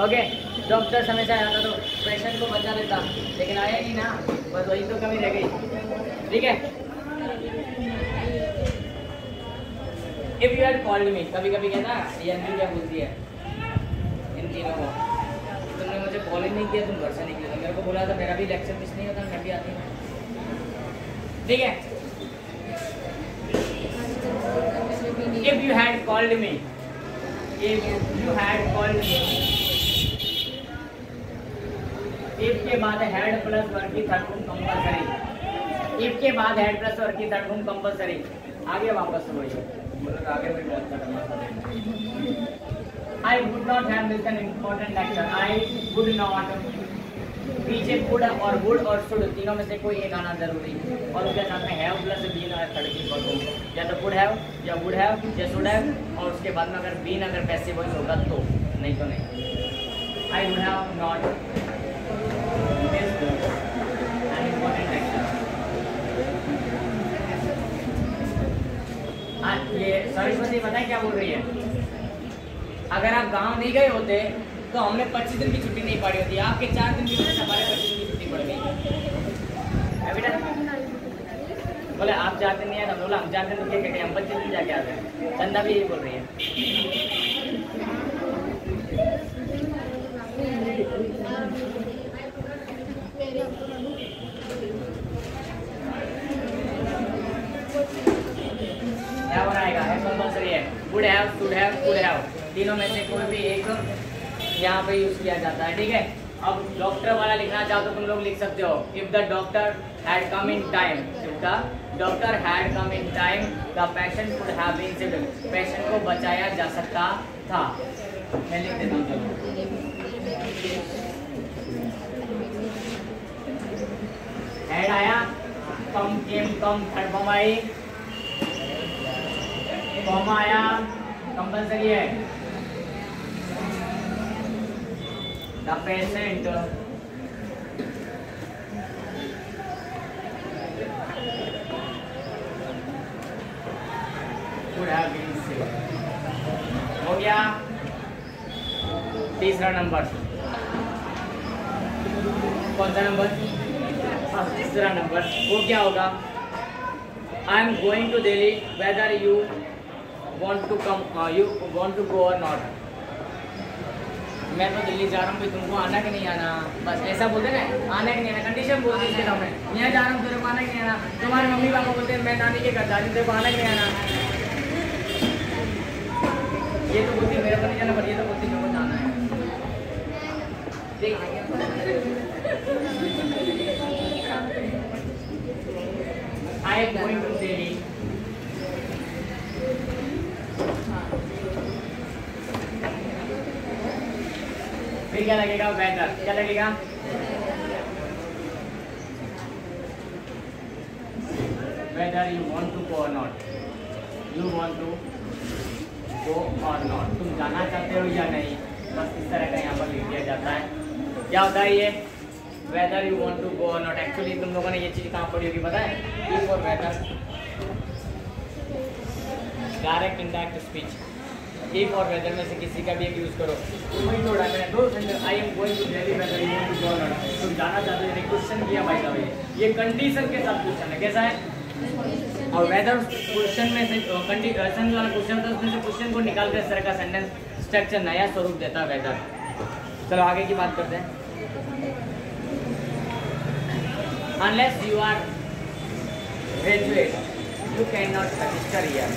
ओके, डॉक्टर समय से आया था तो पेशेंट को बचा लेता, लेकिन आया ही ना, बस वही तो कमी रह गई, ठीक है। If you had called me, कभी कभी कहना ये क्या बोलती है इन तीनों को, तुमने मुझे कॉल ही नहीं किया, तुम घर से निकले, तो मेरे को बोला था मेरा भी लेक्चर मिस नहीं होता, मैं भी आती हूँ, ठीक है। If you had called me, if you had called me, if के बाद हैड प्लस वर्ब की थर्ड फॉर्म कंपलसरी, इफ के बाद हैड प्लस वर्ब की थर्ड फॉर्म कंपलसरी। आगे वापस से वही, मतलब आगे भी बहुत करना। I would not have missed an important lecture. I would not, पीछे would और would और should तीनों में से कोई एक आना जरूरी, और उसके साथ में have प्लस been और थर्ड की फॉर्म, या तो could have या would have या should have, और उसके बाद में अगर been अगर पैसिव वॉइस होगा तो, नहीं तो नहीं। I would have not missed an important lecture। ये सरस्वती पता है क्या बोल रही है? अगर आप गांव नहीं गए होते तो हमने 25 दिन की छुट्टी नहीं पड़ी होती, आपके 4 दिन की वजह से हमारे 25 दिन की छुट्टी पड़ गई है बेटा। बोले आप 4 दिन नहीं आए, बोला हम 4 दिन रुके गए, हम 25 दिन जाके आ गए। चंदा भी यही बोल रही है। क्या बनाएगा है कंपलसरी है, would have, should have, could have, तीनों में से कोई भी एक यहाँ पे यूज किया जाता है, ठीक है। अब डॉक्टर वाला लिखना चाहो तो तुम लोग लिख सकते हो, if the doctor had come in time, if the doctor had come in time, the patient could have been saved, patient को बचाया जा सकता था। मैं लिख देता हूँ, हैड आया, come came come third form आई, कॉमा आया, कंपलसरी है। The patient could have been saved, हो गया। तीसरा नंबर, कौन सा नंबर? तीसरा नंबर, वो क्या होगा? I am going to Delhi whether you want to come, you want to go और नॉट। मैं तो दिल्ली जा रहा हूँ, तुमको आना कि नहीं आना, बस ऐसा बोलते ना, आना कि नहीं आना, कंडीशन बोलती इसके सामने। यहाँ जा रहा हूँ, तेरे को आना कि नहीं आना। तुम्हारे मम्मी पापा बोलते हैं मैं नानी के घर जा रही हूँ, तेरे को आना कि नहीं आना। ये तो बोलती मेरे को नहीं जाना, पर ये तो बोलती मेरे को जाना है। I am going to Delhi. फिर क्या लगेगा? वेदर। क्या लगेगा? Whether you want to go or not. You want to go or not. तुम जाना चाहते हो या नहीं, बस इस तरह का यहाँ पर लिख दिया जाता है। क्या होता है ये? Whether you want to go or not. Actually तुम लोगों ने ये चीज़ कहाँ पढ़ी होगी पता है? If or whether. Direct indirect speech. If और whether में से किसी का भी एक यूज करो। वही जोड़ा मैंने दो sentence. I am going to Delhi whether you want to go or not. तुम जाना चाहते हो, क्वेश्चन किया भाई साहब। ये कंडीशन के साथ क्वेश्चन है, कैसा है? और वेदर क्वेश्चन में से कंडीशन वाला क्वेश्चन था, उसमें से क्वेश्चन को निकाल कर इस तरह का सेंटेंस स्ट्रक्चर नया स्वरूप देता है वेदर। चलो आगे की बात करते हैं। Unless you are graduate, you cannot register here.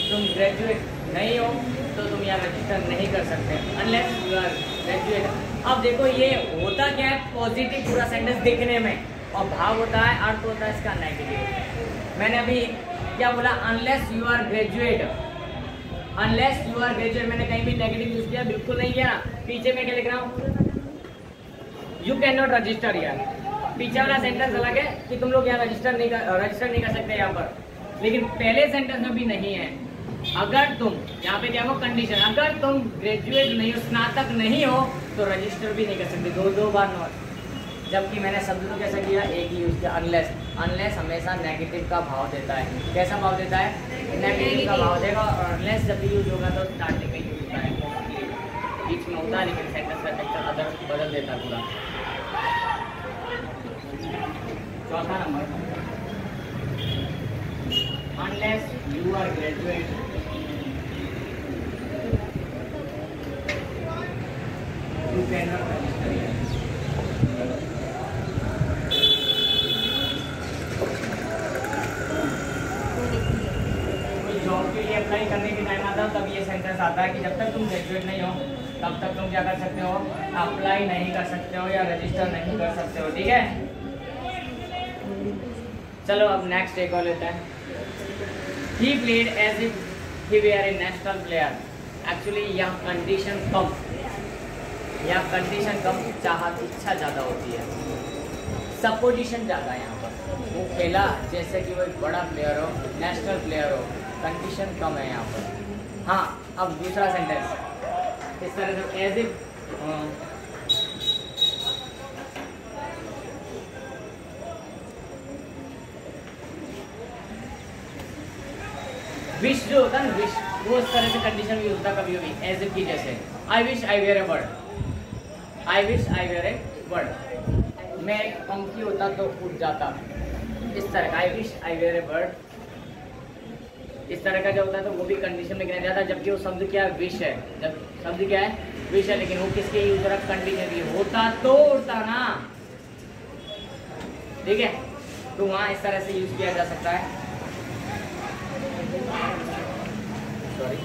तुम ग्रेजुएट नहीं हो तो तुम यहाँ रजिस्टर नहीं कर सकते। Unless you are graduate। अब देखो ये होता क्या है, पॉजिटिव पूरा सेंटेंस दिखने में, और भाव होता है, अर्थ होता है इसका नेगेटिव। मैंने अभी क्या बोला? Unless you are graduate. Unless you are graduate मैंने कहीं भी नेगेटिव यूज किया? बिल्कुल नहीं किया। पीछे मैं क्या लिख रहा हूँ? यू कैन नॉट रजिस्टर यार। पीछे वाला सेंटेंस अलग है कि तुम लोग यहाँ रजिस्टर नहीं कर सकते यहाँ पर, लेकिन पहले सेंटेंस में भी नहीं है। अगर तुम यहाँ पे क्या हो, कंडीशन, अगर तुम ग्रेजुएट नहीं हो, स्नातक नहीं हो, तो रजिस्टर भी नहीं कर सकते। दो बार नॉट। जबकि मैंने शब्द को कैसा किया? एक ही यूज किया, अनलेस। अनलेस हमेशा नेगेटिव का भाव देता है। कैसा भाव देता है? नेगेटिव का भाव देगा। और अनलेस जब भी यूज होगा तो स्टार्टिंग में यूज होता है, बीच में होता है, लेकिन सेंटेंस का स्ट्रक्चर बदल देता है पूरा। चौथा नंबर, unless you are graduate you can not register. Job के लिए अप्लाई करने के टाइम आता है तब ये सेंटेंस आता है कि जब तक तुम ग्रेजुएट नहीं हो तब तक तुम क्या कर सकते हो? अप्लाई नहीं कर सकते हो या रजिस्टर नहीं कर सकते हो। ठीक है, चलो अब नेक्स्ट एक और लेते हैं। He played as if he were a national player. Actually यह कंडीशन कम, चाहत इच्छा ज़्यादा होती है, सपोजिशन ज़्यादा है यहाँ पर। वो खेला जैसे कि वो एक बड़ा प्लेयर हो, नेशनल प्लेयर हो, कंडीशन कम है यहाँ पर। हाँ, अब दूसरा सेंटेंस इस तरह से, एज इफ विश जो होता है ना, विश, वो इस तरह से कंडीशन भी होता है कभी कभी, एज इफ की जैसे। I wish I were a bird. I wish I were a bird. मैं एक पंखी होता तो उड़ जाता, इस तरह का। I wish I were a bird, इस तरह का जो होता है तो वो भी कंडीशन में गिना जाता है। जबकि वो शब्द क्या है? विश है। जब शब्द क्या है? विश है, लेकिन वो किसके यूज रहा? कंडीशन की। होता तो उड़ता ना, ठीक है, तो वहाँ इस तरह से यूज किया जा सकता है। सॉरी,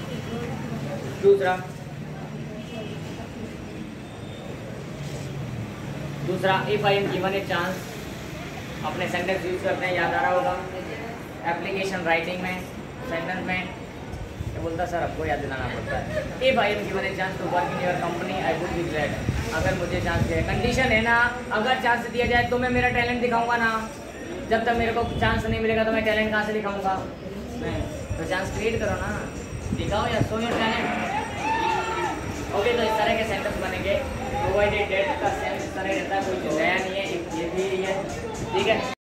दूसरा if I am given a chance, अपने सेंटेंस यूज करते हैं, याद आ रहा होगा एप्लीकेशन राइटिंग में, सेंटेंस में ये बोलता सर आपको याद दिलाना पड़ता है। If I am given a chance to work in your company I would be glad. अगर मुझे चांस दिया, कंडीशन है ना, अगर चांस दिया जाए तो मैं मेरा टैलेंट दिखाऊंगा ना। जब तक मेरे को चांस नहीं मिलेगा तो मैं टैलेंट कहाँ से दिखाऊंगा? नहीं, तो चांस क्रिएट करो ना, दिखाओ या शो योर टैलेंट। ओके, तो इस तरह के सेंटेंस बनेंगे। प्रोवाइडेड डेट का सेंस इस तरह रहता है, कोई नया नहीं है, ये भी है, ठीक है।